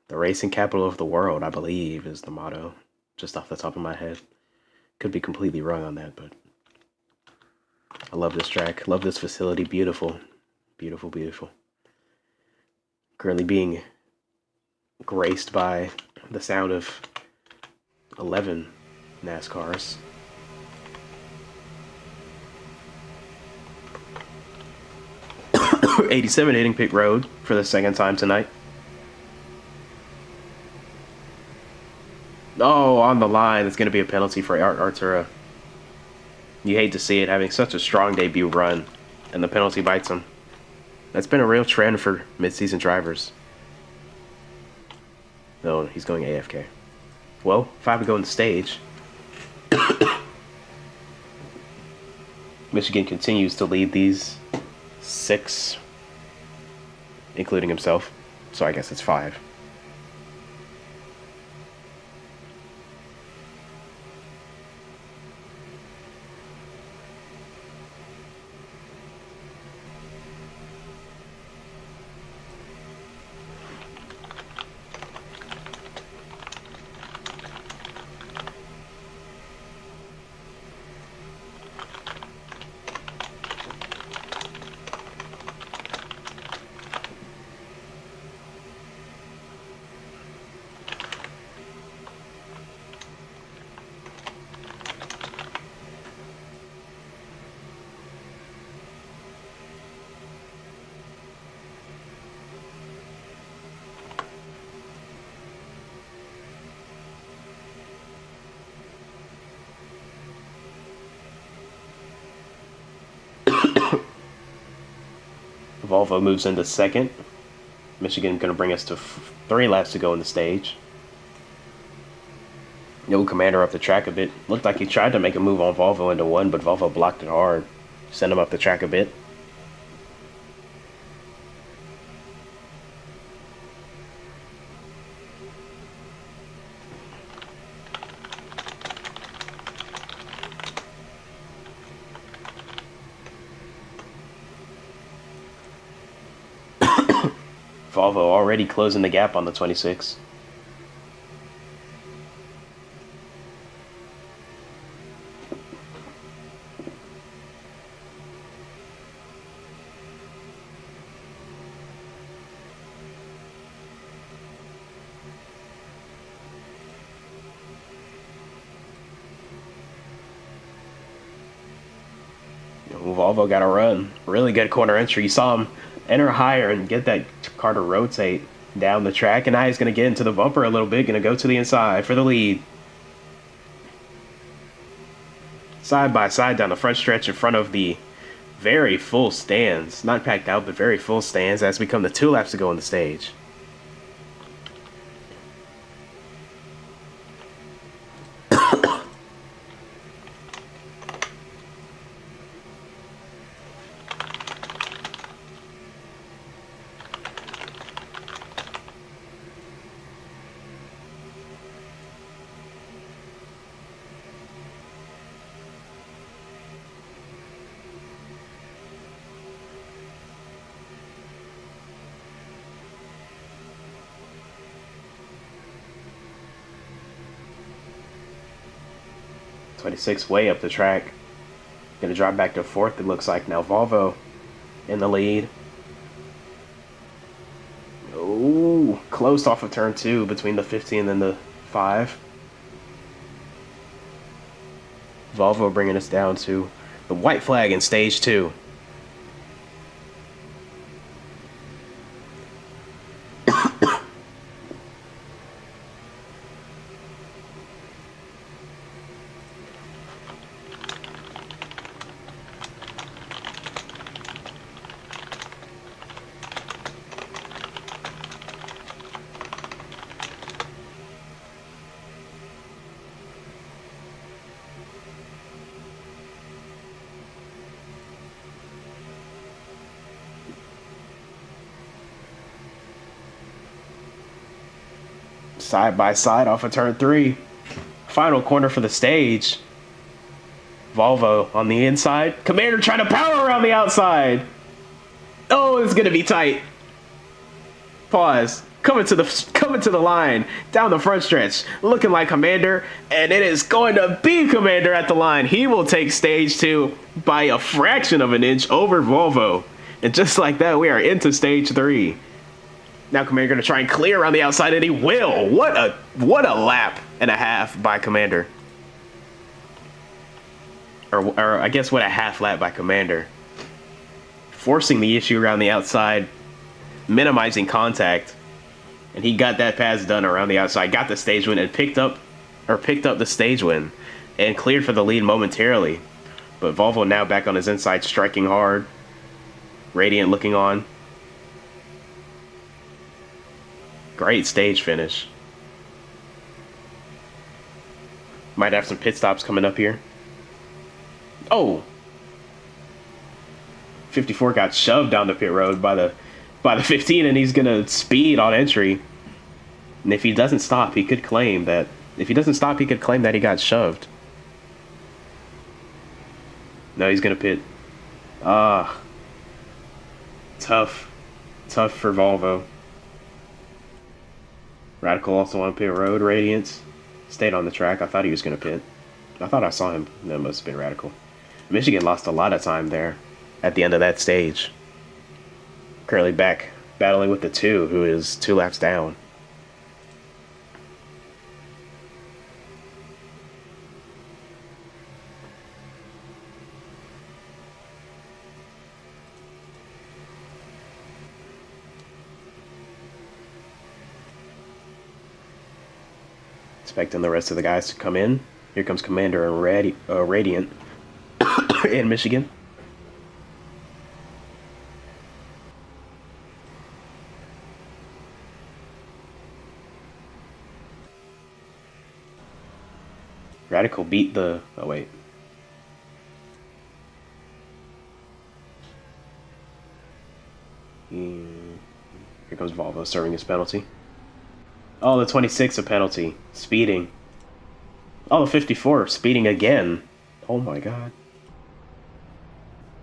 The racing capital of the world, I believe, is the motto. Just off the top of my head. Could be completely wrong on that, but I love this track. Love this facility. Beautiful. Beautiful, beautiful. Currently being graced by the sound of 11 NASCARs. '87 hitting pit road for the second time tonight. Oh, on the line, it's going to be a penalty for Artura. You hate to see it, having such a strong debut run, and the penalty bites him. That's been a real trend for mid-season drivers. No, he's going AFK. Well, 5 to go in the stage. Michigan continues to lead these 6, including himself. So I guess it's 5. Volvo moves into second. Michigan going to bring us to 3 laps to go in the stage. No commander up the track a bit. Looked like he tried to make a move on Volvo into 1, but Volvo blocked it hard. Sent him up the track a bit. Volvo already closing the gap on the 26. Volvo got a run. Really good corner entry. You saw him enter higher and get that car to rotate down the track, and now he's going to get into the bumper a little bit, going to go to the inside for the lead. Side by side down the front stretch in front of the very full stands. Not packed out, but very full stands as we come to 2 laps to go on the stage. 26 way up the track. Gonna drop back to fourth, it looks like. Now Volvo in the lead. Ooh, close off of turn 2 between the 15 and the 5. Volvo bringing us down to the white flag in stage 2. Side by side off of turn 3. Final corner for the stage. Volvo on the inside. Commander trying to power around the outside. Oh, it's gonna be tight. Pause. Coming to the line down the front stretch, looking like Commander, and it is going to be Commander at the line. He will take stage 2 by a fraction of an inch over Volvo, and just like that, we are into stage 3. Now Commander going to try and clear around the outside, and he will. What a lap and a half by Commander. Or I guess what a half lap by Commander. Forcing the issue around the outside, minimizing contact, and he got that pass done around the outside, got the stage win, and picked up the stage win, and cleared for the lead momentarily. But Volvo now back on his inside, striking hard. Radiant looking on. Great stage finish. Might have some pit stops coming up here. Oh! 54 got shoved down the pit road by the 15, and he's gonna speed on entry. And if he doesn't stop, he could claim that. If he doesn't stop, he could claim that he got shoved. No, he's gonna pit. Tough for Volvo. Radical also on pit road. Radiance stayed on the track. I thought he was going to pit. I thought I saw him. That must have been Radical. Michigan lost a lot of time there at the end of that stage. Currently back battling with the 2, who is 2 laps down. Expecting the rest of the guys to come in. Here comes Commander and Radiant in Michigan. Radical beat the... Oh, wait. Here comes Volvo serving his penalty. Oh, the 26 a penalty. Speeding. Oh, the 54 speeding again. Oh my god.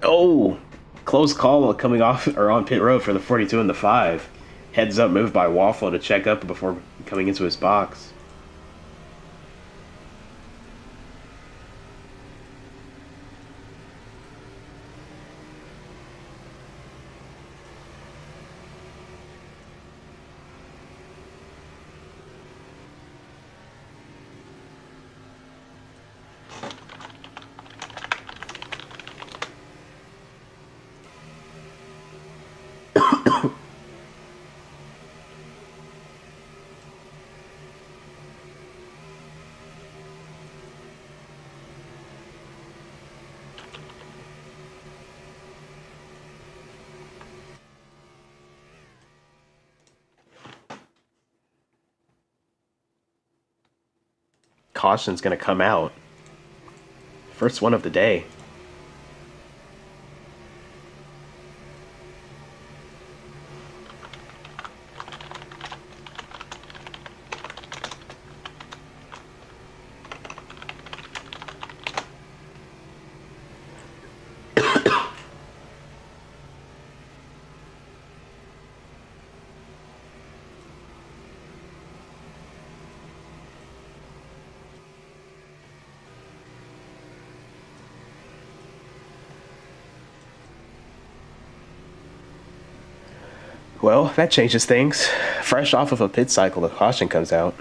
Oh! Close call coming off or on pit road for the 42 and the 5. Heads up move by Waffle to check up before coming into his box. Caution's gonna come out. First one of the day. Well, that changes things. Fresh off of a pit cycle, the caution comes out.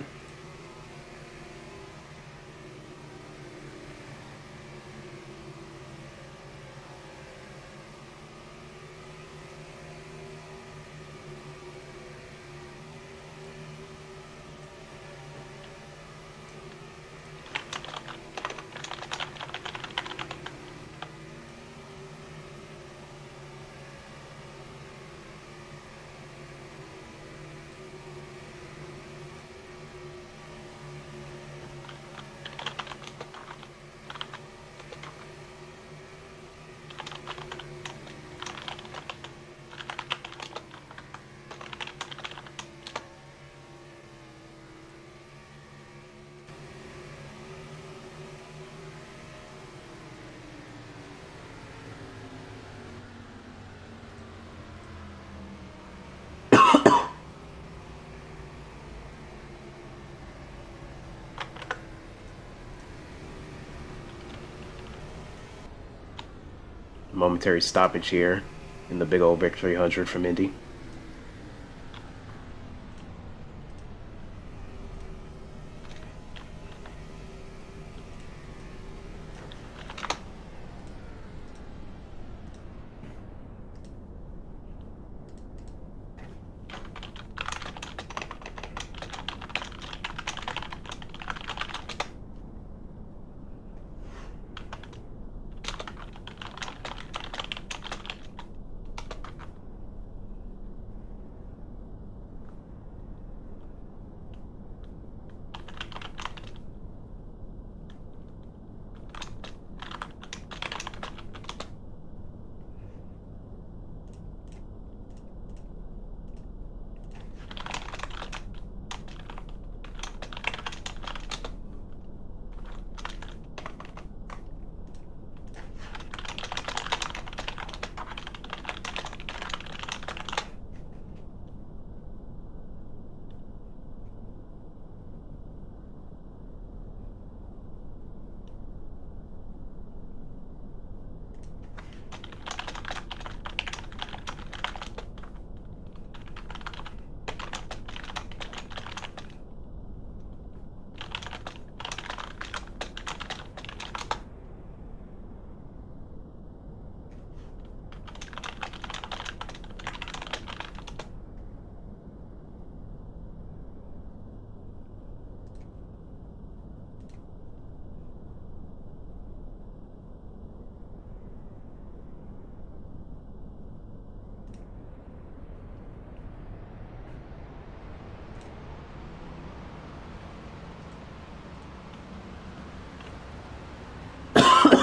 Momentary stoppage here in the big old Victory 100 from Indy.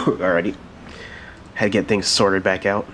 Alrighty. Had to get things sorted back out.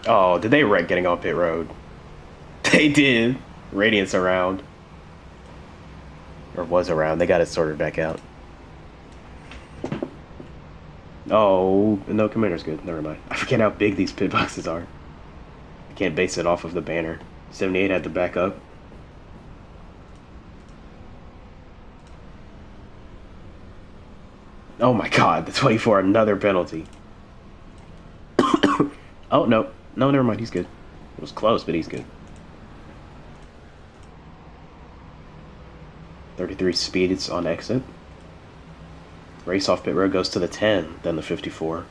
Oh, did they wreck getting on pit road? They did. Radiant's around. Or was around. They got it sorted back out. Oh, no, Commander's good. Never mind. I forget how big these pit boxes are. I can't base it off of the banner. 78 had to back up. Oh my god, the 24, another penalty. Oh, no. No, never mind, he's good. It was close, but he's good. 33 speed, it's on exit. Race off pit road goes to the 10, then the 54.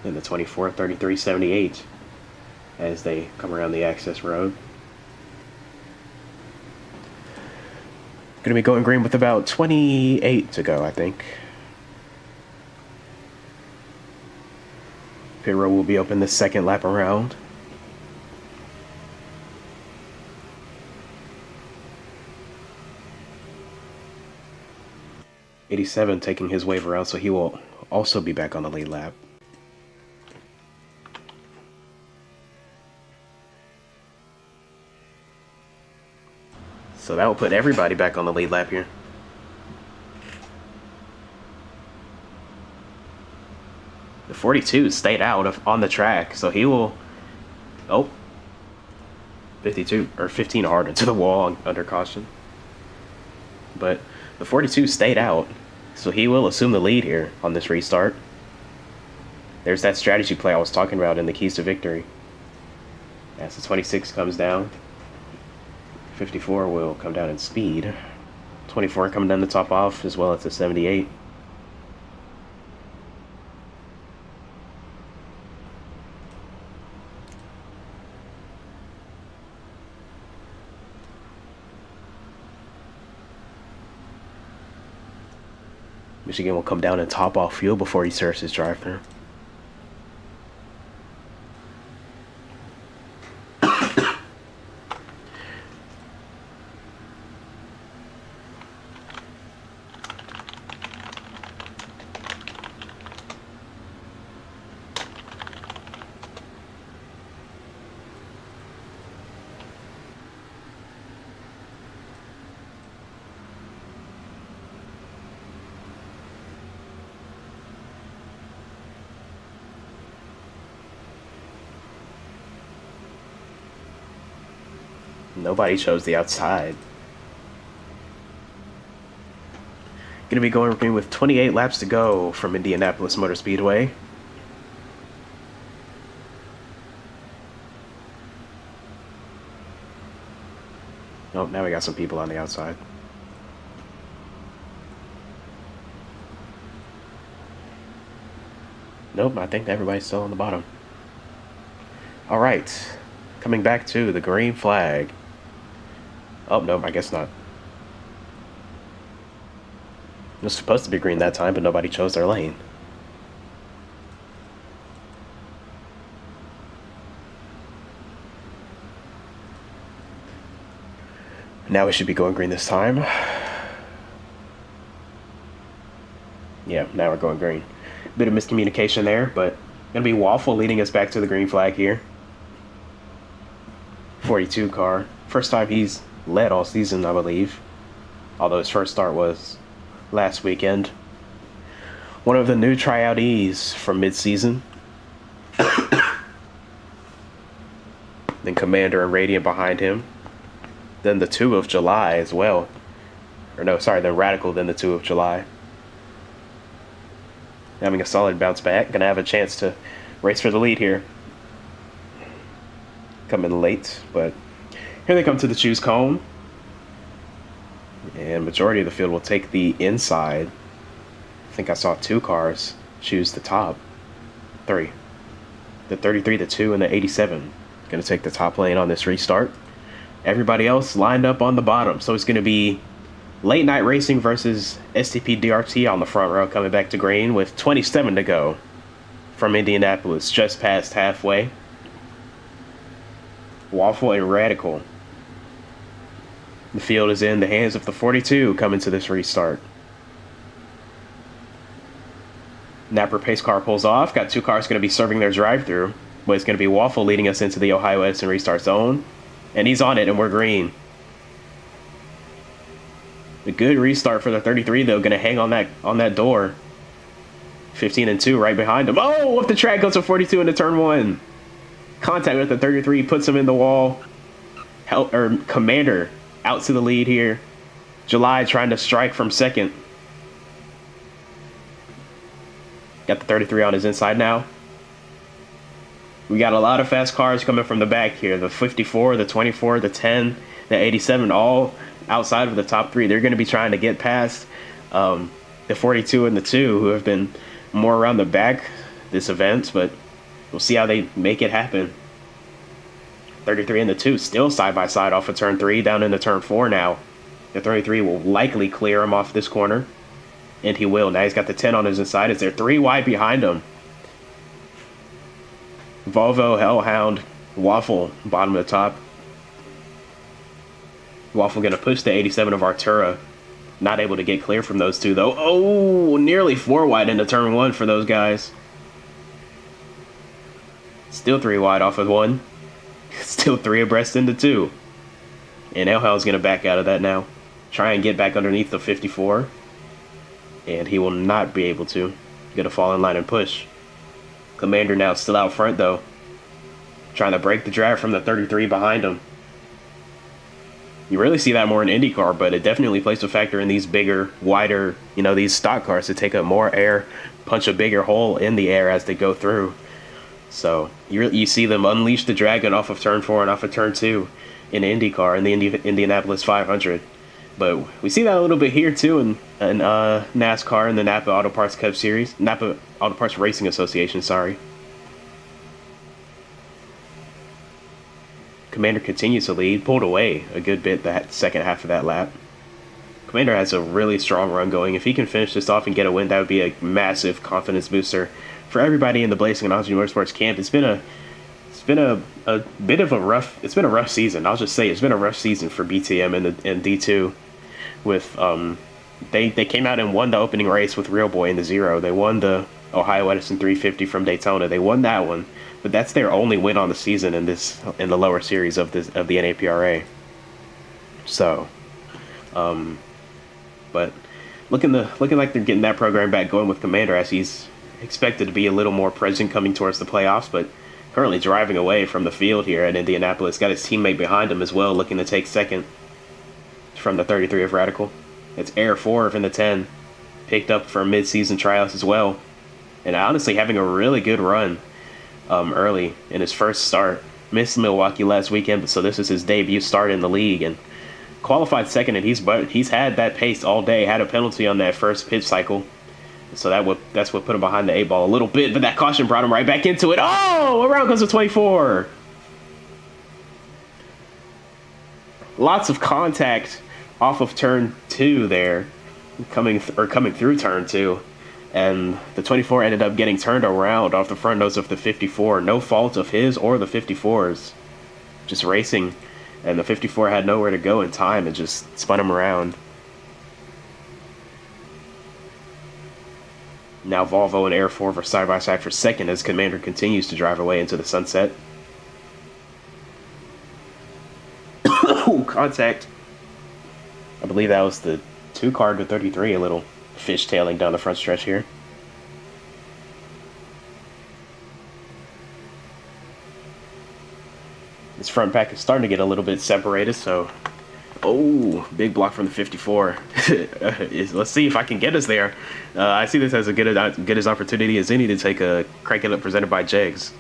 Then the 24, 33, 78 as they come around the access road. Gonna be going green with about 28 to go, I think. Pit road will be open the second lap around. 87 taking his wave around, so he will also be back on the lead lap. So that will put everybody back on the lead lap here. The 42 stayed out on the track, so he will... Oh. 52, or 15 hard into the wall under caution. But the 42 stayed out, so he will assume the lead here on this restart. There's that strategy play I was talking about in the keys to victory. As the 26 comes down, 54 will come down in speed. 24 coming down the top off, as well as the 78. Michigan will come down and top off fuel before he starts his drive-through. Nobody chose the outside. Gonna be going green with 28 laps to go from Indianapolis Motor Speedway. Oh, now we got some people on the outside. Nope, I think everybody's still on the bottom. All right, coming back to the green flag. Oh, no, I guess not. It was supposed to be green that time, but nobody chose their lane. Now we should be going green this time. Yeah, now we're going green. Bit of miscommunication there, but gonna be Waffle leading us back to the green flag here. 42 car. First time he's led all season, I believe. Although his first start was last weekend. One of the new tryoutees from mid-season. Then Commander and Radiant behind him. Then the 2 of July as well. Or no, sorry, then Radical, then the 2 of July. Having a solid bounce back. Gonna have a chance to race for the lead here. Coming late, but here they come to the choose cone. And majority of the field will take the inside. I think I saw 2 cars choose the top. 3. The 33, the 2, and the 87. Gonna take the top lane on this restart. Everybody else lined up on the bottom. So it's gonna be late night racing versus STP DRT on the front row coming back to green with 27 to go from Indianapolis, just past halfway. Waffle and Radical. The field is in the hands of the 42 coming to this restart. Napper pace car pulls off. Got 2 cars going to be serving their drive-through. But it's going to be Waffle leading us into the Ohio Edison restart zone. And he's on it, and we're green. A good restart for the 33, though. Going to hang on that door. 15 and 2 right behind him. Oh, off the track goes to 42 into turn 1. Contact with the 33, puts him in the wall. Commander out to the lead here. July trying to strike from second. Got the 33 on his inside now. We got a lot of fast cars coming from the back here. The 54, the 24, the 10, the 87, all outside of the top 3. They're going to be trying to get past the 42 and the 2, who have been more around the back this event, but we'll see how they make it happen. 33 and the 2 still side by side off of turn 3 down into turn 4 now. The 33 will likely clear him off this corner. And he will. Now he's got the 10 on his inside. Is there 3 wide behind him? Volvo, Hellhound, Waffle, bottom of the top. Waffle going to push the 87 of Artura Not able to get clear from those two, though. Oh, nearly 4 wide into turn 1 for those guys. Still 3 wide off of 1. Still 3 abreast into 2. And Elhel's going to back out of that now. Try and get back underneath the 54. And he will not be able to. Going to fall in line and push. Commander now still out front, though. Trying to break the drag from the 33 behind him. You really see that more in IndyCar, but it definitely plays a factor in these bigger, wider, these stock cars to take up more air, punch a bigger hole in the air as they go through. So you see them unleash the dragon off of turn 4 and off of turn 2 in IndyCar in the Indianapolis 500. But we see that a little bit here too in NASCAR and the Napa Auto Parts Cup Series, Napa Auto Parts Racing Association, sorry. Commander continues to lead, pulled away a good bit that second half of that lap. Commander has a really strong run going. If he can finish this off and get a win, that would be a massive confidence booster for everybody in the Blazing and Oxygen Motorsports camp. It's been a bit of a rough season. I'll just say it's been a rough season for BTM and D2. With they came out and won the opening race with Real Boy in the 0. They won the Ohio Edison 350 from Daytona. They won that one. But that's their only win on the season in the lower series of the NAPRA. So, but looking like they're getting that program back going with Commander, as he's expected to be a little more present coming towards the playoffs. But currently driving away from the field here at Indianapolis, got his teammate behind him as well, looking to take second from the 33 of Radical. It's Air 4 in the 10, picked up for mid-season tryouts as well, and honestly having a really good run. Early in his first start. Missed Milwaukee last weekend, so this is his debut start in the league, and qualified second, and he's had that pace all day. Had a penalty on that first pit cycle, so that's what put him behind the 8-ball a little bit, but that caution brought him right back into it. Oh, around comes the 24. Lots of contact off of turn 2 there, coming through turn 2. And the 24 ended up getting turned around off the front nose of the 54. No fault of his or the 54's. Just racing. And the 54 had nowhere to go in time and just spun him around. Now Volvo and Air 4 are side by side for second as Commander continues to drive away into the sunset. Ooh, contact. I believe that was the 2 car to 33, a little fishtailing down the front stretch here. This front pack is starting to get a little bit separated, so... Oh, big block from the 54. Let's see if I can get us there. I see this as a good as opportunity as any to take a Crank It Up presented by Jegs.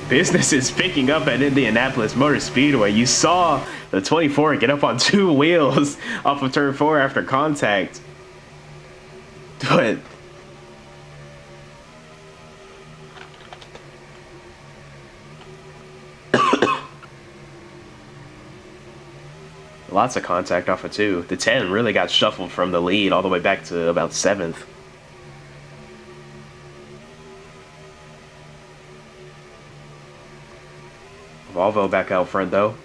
Business is picking up at Indianapolis Motor Speedway. You saw the 24 get up on two wheels off of turn 4 after contact. But lots of contact off of 2. The 10 really got shuffled from the lead all the way back to about 7th. Volvo back out front though.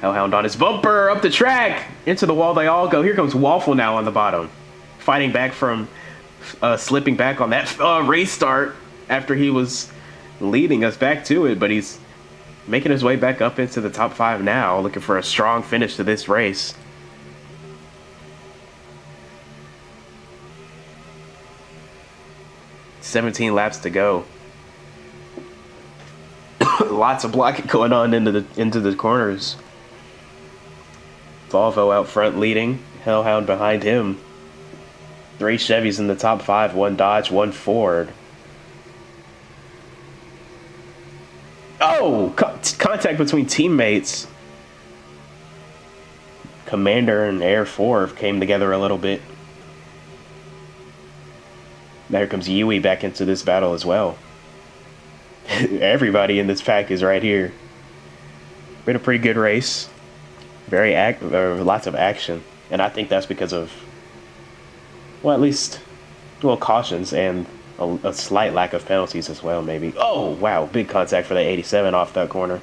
Hellhound on his bumper, up the track, into the wall they all go. Here comes Waffle now on the bottom, fighting back from slipping back on that race start after he was leading us back to it, but he's making his way back up into the top 5 now, looking for a strong finish to this race. "17 laps to go." Lots of blocking going on into the corners. Volvo out front leading, Hellhound behind him. 3 Chevys in the top 5, 1 Dodge, 1 Ford. Oh, contact between teammates. Commander and Air 4 came together a little bit. Now here comes Yui back into this battle as well. Everybody in this pack is right here. Been a pretty good race. Very lots of action, and I think that's because of, well, at least, well, cautions and a slight lack of penalties as well, maybe. Oh wow, big contact for the 87 off that corner.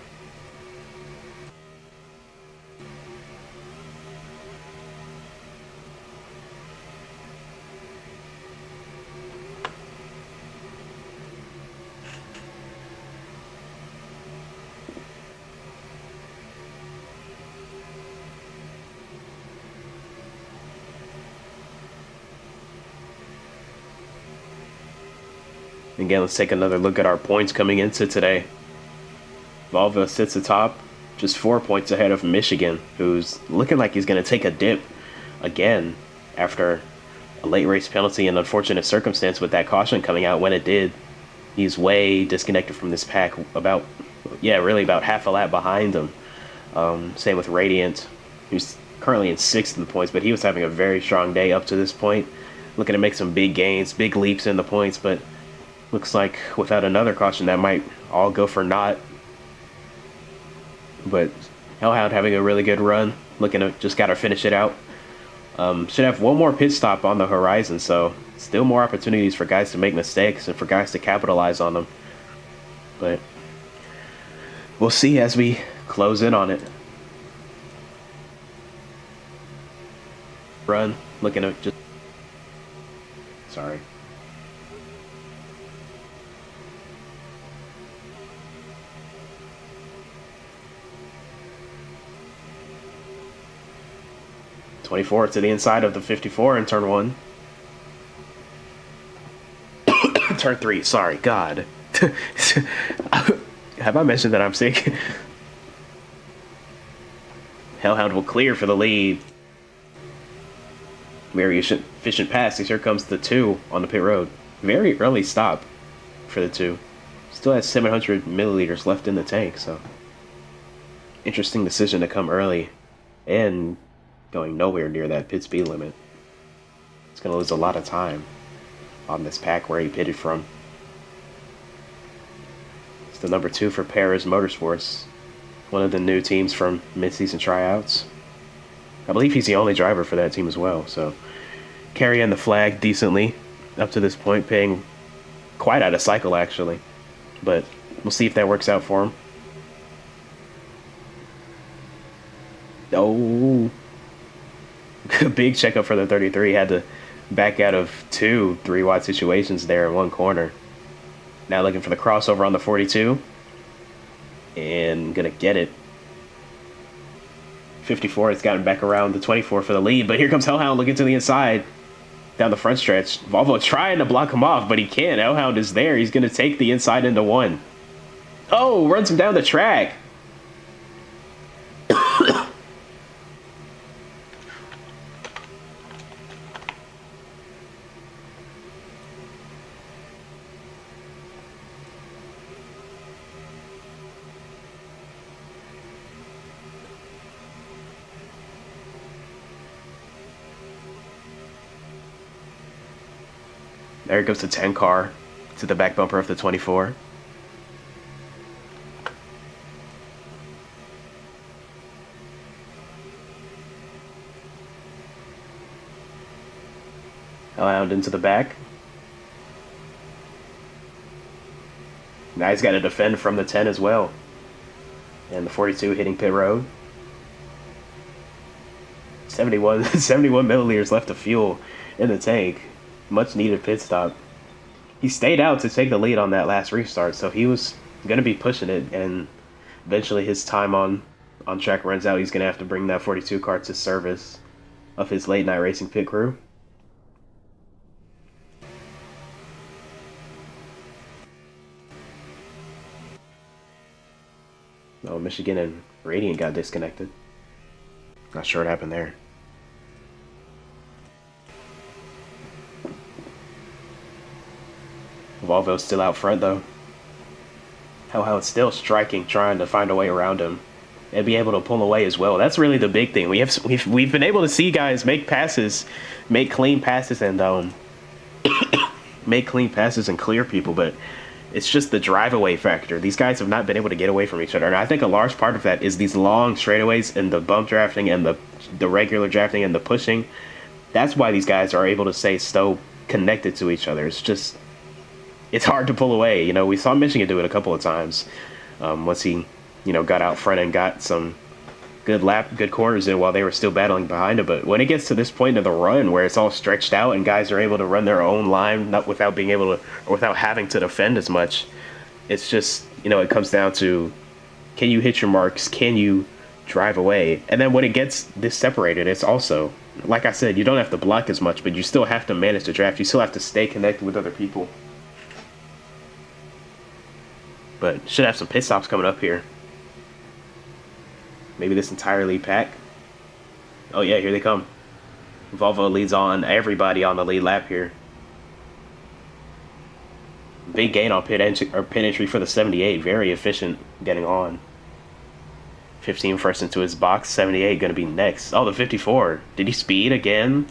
Again, let's take another look at our points coming into today. Volvo sits atop, just 4 points ahead of Michigan, who's looking like he's going to take a dip again after a late race penalty and unfortunate circumstance with that caution coming out when it did. He's way disconnected from this pack, really about half a lap behind him. Same with Radiant, who's currently in 6th in the points, but he was having a very strong day up to this point. Looking to make some big gains, big leaps in the points, but looks like without another caution that might all go for naught. But Hellhound having a really good run, looking to just gotta finish it out. Should have one more pit stop on the horizon, so still more opportunities for guys to make mistakes and for guys to capitalize on them. But we'll see as we close in on it. Run, looking to just... Sorry. '24 to the inside of the 54 in turn 1. Turn 3, sorry, God. Have I mentioned that I'm sick? Hellhound will clear for the lead. Very efficient pass. Here comes the 2 on the pit road. Very early stop for the 2. Still has 700 milliliters left in the tank, so interesting decision to come early and going nowhere near that pit speed limit. It's going to lose a lot of time on this pack where he pitted from. It's the number 2 for Paris Motorsports, one of the new teams from mid-season tryouts. I believe he's the only driver for that team as well, so carrying the flag decently up to this point, paying quite out of cycle actually, but we'll see if that works out for him. Oh, big checkup for the 33. Had to back out of 2 3-wide situations there in one corner. Now looking for the crossover on the 42. And gonna get it. 54 has gotten back around the 24 for the lead. But here comes Hellhound looking to the inside. Down the front stretch. Volvo trying to block him off, but he can't. Hellhound is there. He's gonna take the inside into 1. Oh, runs him down the track. There goes the 10 car to the back bumper of the 24. Allowed into the back. Now he's got to defend from the 10 as well. And the 42 hitting pit road. 71 milliliters left of fuel in the tank. Much needed pit stop. He stayed out to take the lead on that last restart, so he was going to be pushing it, and eventually his time on track runs out. He's going to have to bring that 42 car to service of his late night racing pit crew. Oh, Michigan and Radiant got disconnected. Not sure what happened there. Volvo's still out front though. How it's still striking, trying to find a way around him and be able to pull away as well. That's really the big thing. We've been able to see guys make passes, make clean passes, and make clean passes and clear people, but it's just the drive away factor. These guys have not been able to get away from each other, and I think a large part of that is these long straightaways and the bump drafting and the regular drafting and the pushing. That's why these guys are able to stay so connected to each other. It's hard to pull away. You know, we saw Michigan do it a couple of times once he, got out front and got some good corners in while they were still battling behind him. But when it gets to this point of the run where it's all stretched out and guys are able to run their own line, not without being able to, or without having to defend as much, it's just, it comes down to, can you hit your marks? Can you drive away? And then when it gets this separated, it's also, like I said, you don't have to block as much, but you still have to manage the draft. You still have to stay connected with other people. But should have some pit stops coming up here. Maybe this entire lead pack. Oh yeah, here they come. Volvo leads on everybody on the lead lap here. Big gain on pit entry for the 78. Very efficient getting on. 15 first into his box. 78 going to be next. Oh, the 54. Did he speed again?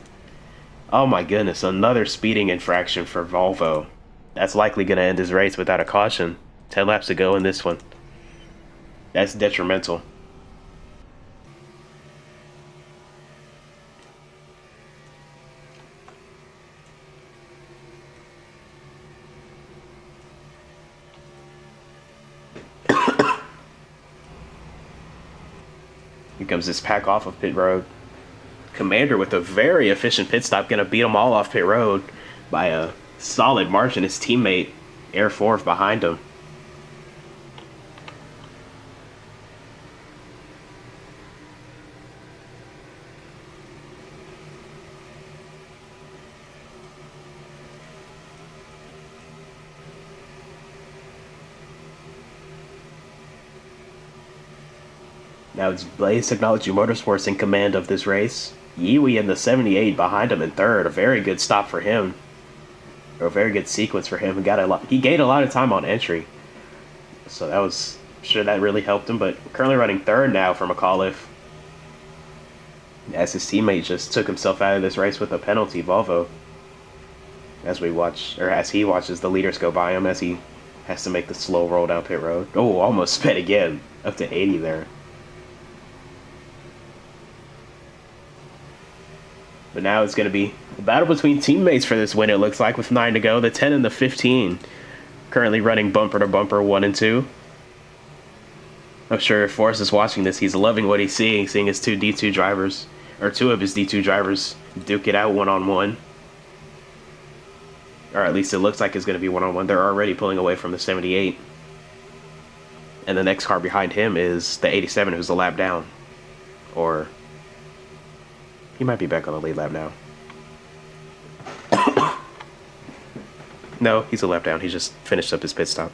Oh my goodness, another speeding infraction for Volvo. That's likely going to end his race without a caution. 10 laps to go in this one. That's detrimental. Here comes this pack off of pit road. Commander with a very efficient pit stop, gonna beat them all off pit road by a solid margin. His teammate Air 4 behind him. Now it's Blaze Technology Motorsports in command of this race. Yiwi in the 78 behind him in third. A very good stop for him. Or a very good sequence for him. He gained a lot of time on entry. So I'm sure that really helped him. But currently running third now for McAuliffe. As his teammate just took himself out of this race with a penalty, Volvo. As he watches the leaders go by him as he has to make the slow roll down pit road. Oh, almost sped again. Up to 80 there. But now it's going to be a battle between teammates for this win, it looks like, with 9 to go. The 10 and the 15 currently running bumper to bumper, 1 and 2. I'm sure if Forrest is watching this, he's loving what he's seeing his two D2 drivers, or two of his D2 drivers, duke it out one-on-one. Or at least it looks like it's going to be one-on-one. They're already pulling away from the 78. And the next car behind him is the 87, who's a lap down. Or he might be back on the lead lap now. No, he's a lap down. He just finished up his pit stop.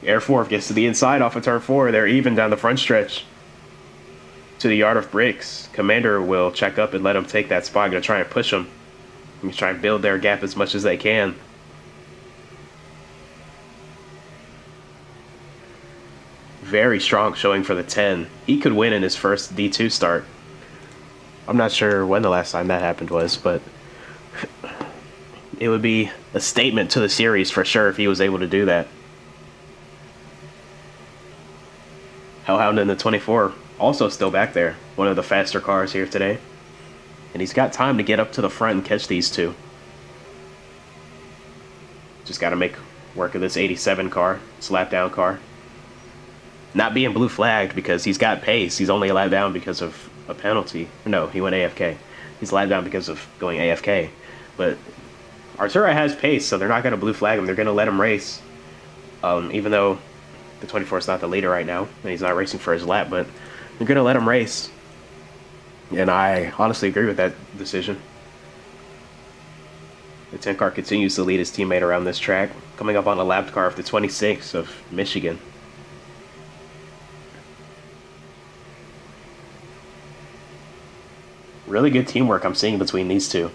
Air 4 gets to the inside off of turn 4. They're even down the front stretch to the yard of bricks. Commander will check up and let him take that spot. Gonna try and push him. Gonna try and build their gap as much as they can. Very strong showing for the 10. He could win in his first D2 start. I'm not sure when the last time that happened was, but it would be a statement to the series for sure if he was able to do that. Hellhound in the 24, also still back there. One of the faster cars here today. And he's got time to get up to the front and catch these two. Just got to make work of this 87 car, slap down car. Not being blue flagged because he's got pace. He's only allowed down because of a penalty. No, he went AFK. He's allowed down because of going AFK. But Artura has pace, so they're not going to blue flag him. They're going to let him race. Even though the 24 is not the leader right now, and he's not racing for his lap, but they're going to let him race. And I honestly agree with that decision. The 10 car continues to lead his teammate around this track, coming up on a lapped car of the 26 of Michigan. Really good teamwork I'm seeing between these two.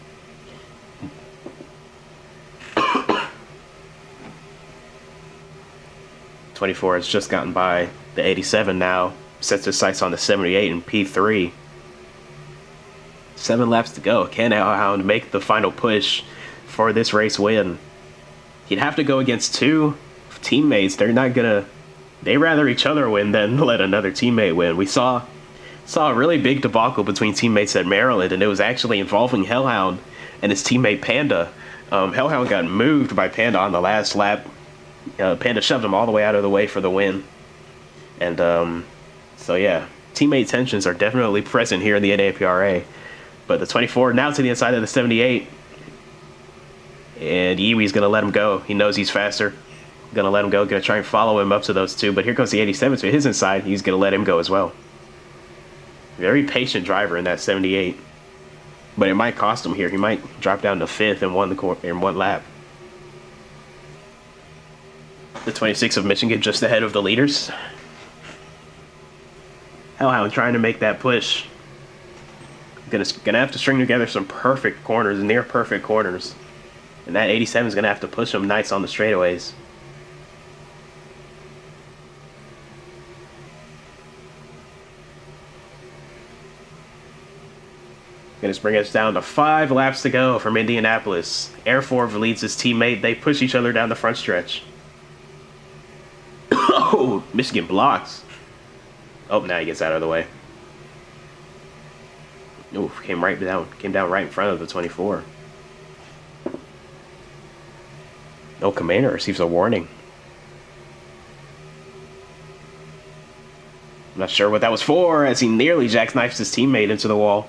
'24 has just gotten by the 87 now. Sets his sights on the 78 in P3. 7 laps to go. Can Hellhound make the final push for this race win? He'd have to go against 2 teammates. They're not gonna. They rather each other win than let another teammate win. We saw a really big debacle between teammates at Maryland, and it was actually involving Hellhound and his teammate Panda. Hellhound got moved by Panda on the last lap. Panda shoved him all the way out of the way for the win. And so yeah, teammate tensions are definitely present here in the NAPRA. But the 24 now to the inside of the 78. And Yiwi's going to let him go. He knows he's faster. Going to let him go. Going to try and follow him up to those 2. But here comes the 87 to his inside. He's going to let him go as well. Very patient driver in that 78. But it might cost him here. He might drop down to 5th in one lap. The 26 of Michigan just ahead of the leaders. Hellhound trying to make that push. Gonna have to string together some perfect corners, near perfect corners. And that 87 is gonna have to push him nice on the straightaways. Gonna bring us down to 5 laps to go from Indianapolis. Air Force leads his teammate. They push each other down the front stretch. Oh, Michigan blocks. Oh, now he gets out of the way. Ooh, came down right in front of the 24. No, Commander receives a warning. I'm not sure what that was for, as he nearly jackknifes his teammate into the wall.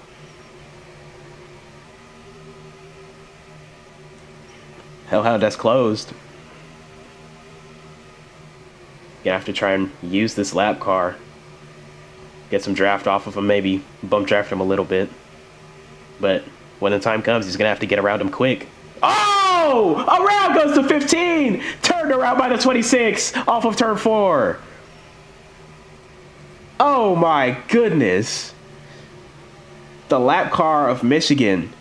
Hellhound has closed. Gonna have to try and use this lap car. Get some draft off of him, maybe bump draft him a little bit. But when the time comes, he's gonna have to get around him quick. Oh! Around goes to 15! Turned around by the 26 off of turn 4. Oh my goodness. The lap car of Michigan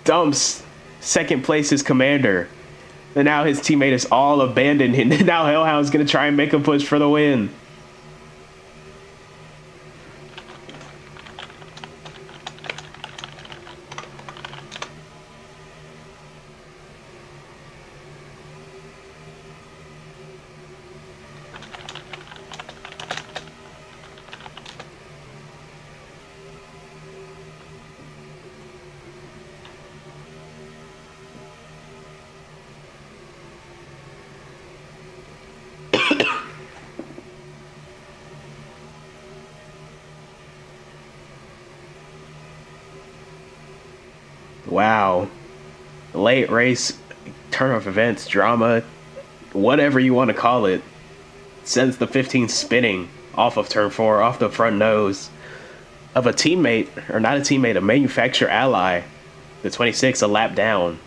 dumps second place's Commander. And now his teammate is all abandoned. And now Hellhound's gonna try and make a push for the win. Wow. Late race, turn of events, drama, whatever you want to call it, sends the 15 spinning off of turn 4, off the front nose of a teammate, or not a teammate, a manufacturer ally, the 26, a lap down.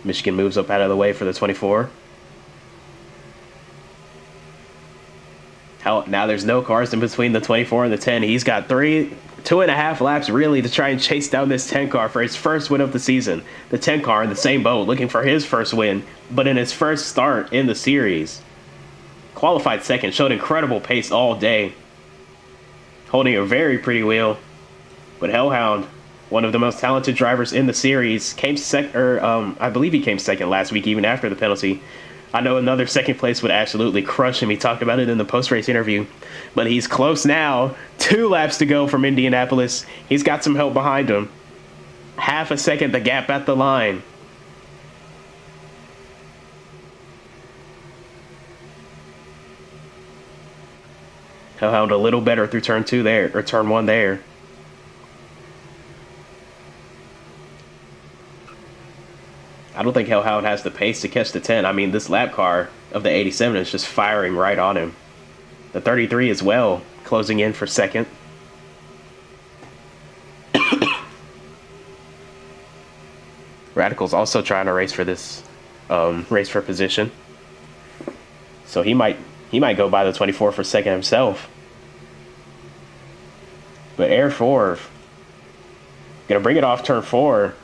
Michigan moves up out of the way for the 24. Now there's no cars in between the 24 and the 10. He's got 2.5 laps really to try and chase down this 10 car for his first win of the season. The 10 car in the same boat, looking for his first win, but in his first start in the series. Qualified second, showed incredible pace all day. holding a very pretty wheel. But Hellhound, one of the most talented drivers in the series, came I believe he came second last week, even after the penalty. I know another second place would absolutely crush him. He talked about it in the post-race interview. But he's close now. 2 laps to go from Indianapolis. He's got some help behind him. Half a second, the gap at the line. Hellhound a little better through turn 2 there, or turn 1 there. I don't think Hellhound has the pace to catch the 10. I mean, this lap car of the 87 is just firing right on him. The 33 as well, closing in for second. Radical's also trying to race for this, race for position. So he might go by the 24 for second himself. But Air 4, gonna bring it off turn 4.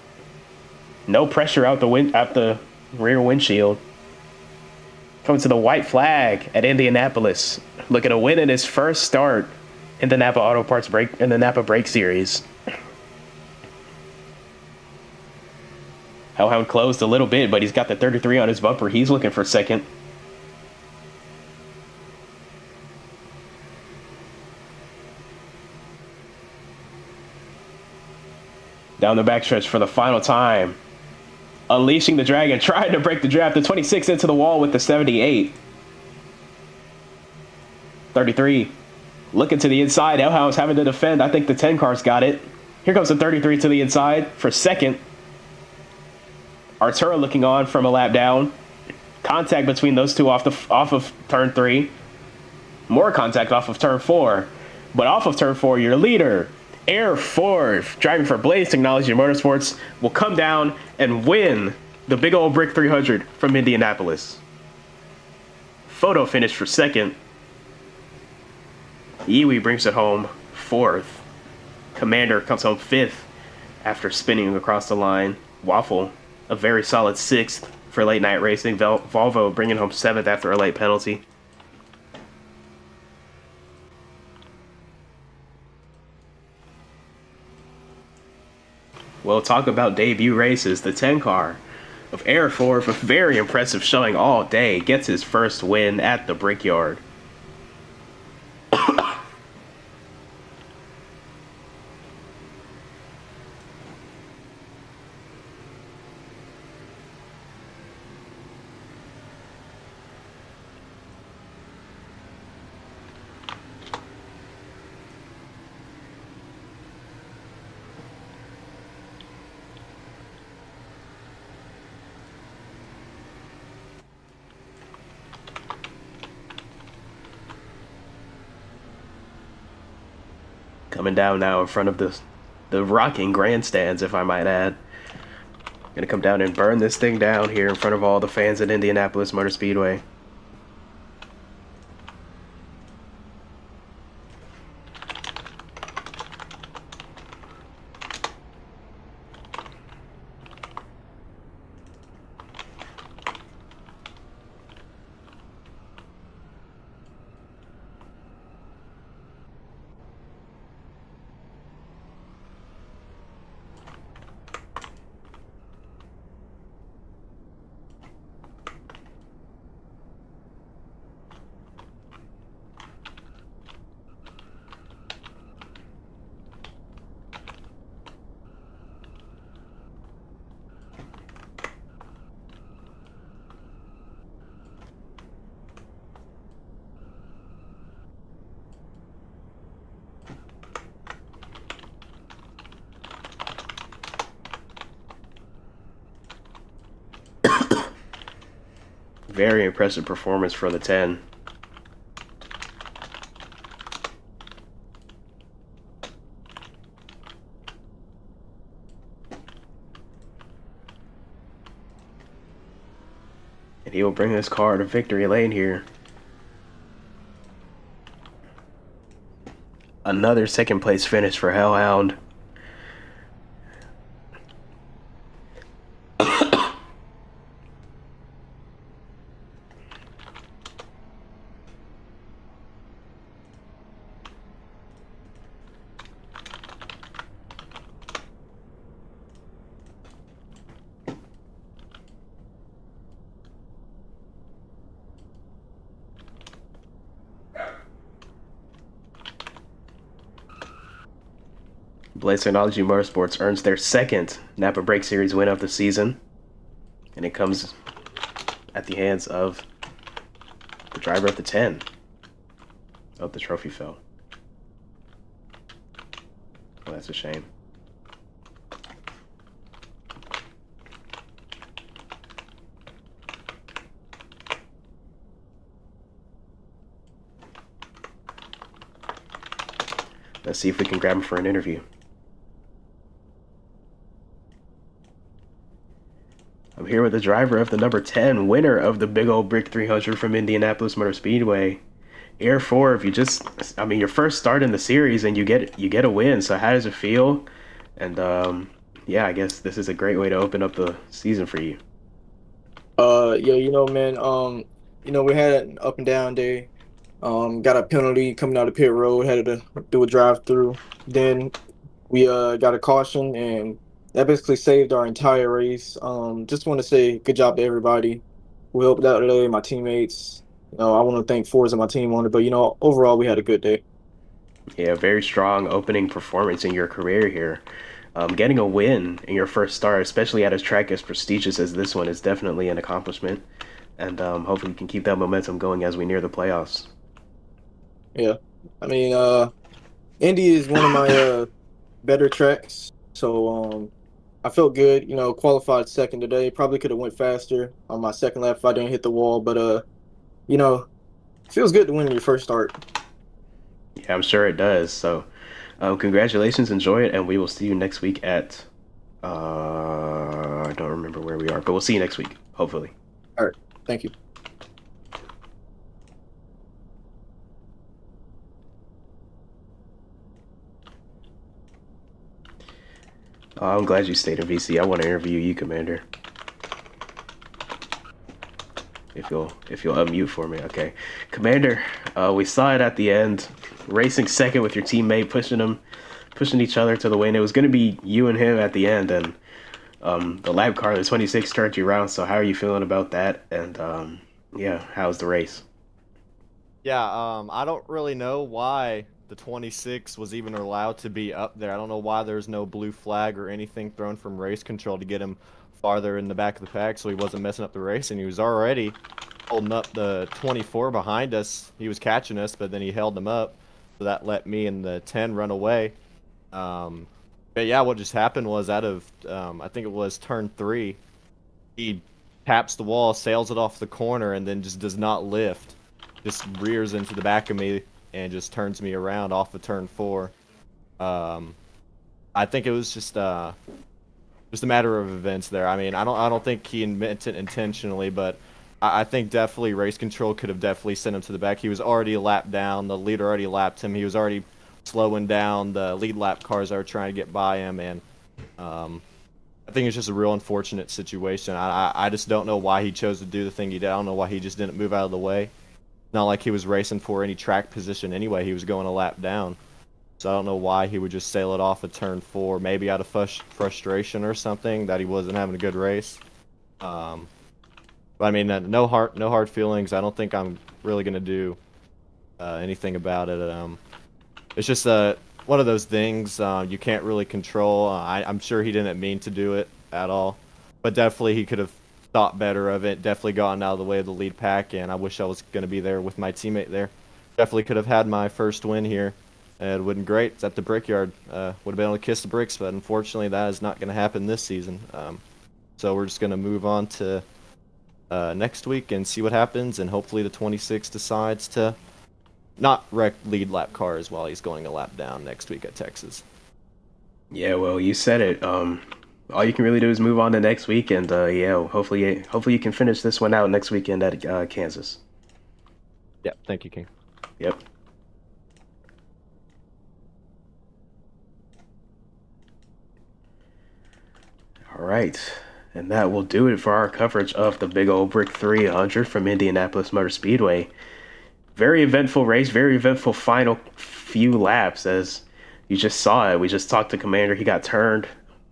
No pressure out the rear windshield. Coming to the white flag at Indianapolis, looking to win in his first start in the Napa Auto Parts Napa Brake Series. Hellhound closed a little bit, but he's got the 33 on his bumper. He's looking for second. Down the backstretch for the final time. Unleashing the Dragon, trying to break the draft. The 26 into the wall with the 78. 33 looking to the inside. Hellhound's having to defend. I think the 10 car's got it. Here comes the 33 to the inside for second. Arturo looking on from a lap down. Contact between those two off of turn 3. More contact off of turn 4. But off of turn 4, your leader, Air 4, driving for Blaze Technology Motorsports, will come down and win the big old Brick 300 from Indianapolis. Photo finish for second. Iwi brings it home 4th. Commander comes home 5th after spinning across the line. Waffle, a very solid 6th for late night racing. Volvo bringing home 7th after a late penalty. We'll talk about debut races. The 10 car of Air 4, with a very impressive showing all day, gets his first win at the Brickyard. Coming down now in front of the rocking grandstands, if I might add. Gonna come down and burn this thing down here in front of all the fans at Indianapolis Motor Speedway. Very impressive performance for the 10. And he will bring this car to victory lane here. Another second place finish for Hellhound. Blaze Technology Motorsports earns their second Napa Break Series win of the season, and it comes at the hands of the driver of the 10. Oh, the trophy fell. Well, that's a shame. Let's see if we can grab him for an interview. I'm here with the driver of the number 10, winner of the Big Old Brick 300 from Indianapolis Motor Speedway. Air 4, if you just, I mean, your first start in the series and you get a win. So how does it feel? And yeah, I guess this is a great way to open up the season for you. Yeah, man, we had an up and down day. Got a penalty coming out of pit road, had to do a drive through. Then we got a caution, and that basically saved our entire race. Just want to say good job to everybody who helped out today, my teammates. I want to thank Forza and my team on it, but overall we had a good day. Yeah, very strong opening performance in your career here. Getting a win in your first start, especially at a track as prestigious as this one, is definitely an accomplishment. And hopefully we can keep that momentum going as we near the playoffs. Yeah, I mean, Indy is one of my better tracks, so I felt good. Qualified second today. Probably could have went faster on my second lap if I didn't hit the wall, but you know, feels good to win your first start. Yeah, I'm sure it does. So, congratulations, enjoy it, and we will see you next week at. I don't remember where we are, but we'll see you next week, hopefully. All right, thank you. I'm glad you stayed in VC. I want to interview you, Commander. If you'll unmute for me, okay. Commander, we saw it at the end, racing second with your teammate, pushing each other to the win. It was going to be you and him at the end, and the lap car, the 26, turned you around. So how are you feeling about that? And yeah, how's the race? Yeah, I don't really know why the 26 was even allowed to be up there. I don't know why there's no blue flag or anything thrown from race control to get him farther in the back of the pack so he wasn't messing up the race, and he was already holding up the 24 behind us. He was catching us, but then he held him up, so that let me and the 10 run away. But yeah, what just happened was out of, I think it was turn 3, he taps the wall, sails it off the corner, and then just does not lift. Just rears into the back of me and just turns me around off of turn 4. I think it was just a matter of events there. I mean, I don't think he meant it intentionally, but I think definitely race control could have definitely sent him to the back. He was already a lap down. The leader already lapped him. He was already slowing down the lead lap cars that were trying to get by him, and I think it's just a real unfortunate situation. I just don't know why he chose to do the thing he did. I don't know why he just didn't move out of the way. Not like he was racing for any track position anyway. He was going a lap down. So I don't know why he would just sail it off at turn 4, maybe out of frustration or something that he wasn't having a good race. But I mean, no hard feelings. I don't think I'm really gonna do anything about it. It's just one of those things you can't really control. I'm sure he didn't mean to do it at all, but definitely he could have thought better of it. Definitely gotten out of the way of the lead pack, and I wish I was gonna be there with my teammate there. Definitely could have had my first win here. It would have been great. It's at the Brickyard. Would have been able to kiss the bricks, but unfortunately that is not going to happen this season. So we're just going to move on to next week and see what happens, and hopefully the 26 decides to not wreck lead lap cars while he's going a lap down next week at Texas. Yeah, well, you said it. All you can really do is move on to next week, and yeah, hopefully you can finish this one out next weekend at Kansas. Yeah, thank you, King. Yep. All right, and that will do it for our coverage of the Big Old Brick 300 from Indianapolis Motor Speedway. Very eventful race, very eventful final few laps, as you just saw it. We just talked to Commander. He got turned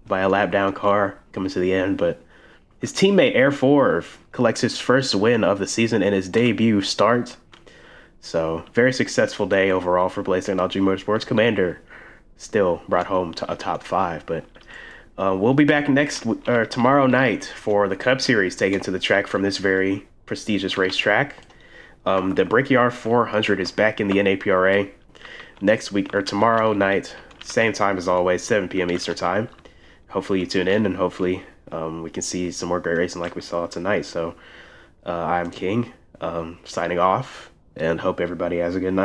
by a lap down car coming to the end, but his teammate Air 4 collects his first win of the season in his debut start. So very successful day overall for Blaze Technology Motorsports. Commander, still brought home a top 5. But we'll be back tomorrow night for the Cup Series taken to the track from this very prestigious racetrack. The Brickyard 400 is back in the NAPRA next week or tomorrow night, same time as always, 7 p.m. Eastern time. Hopefully you tune in, and hopefully we can see some more great racing like we saw tonight. So I'm King, signing off, and hope everybody has a good night.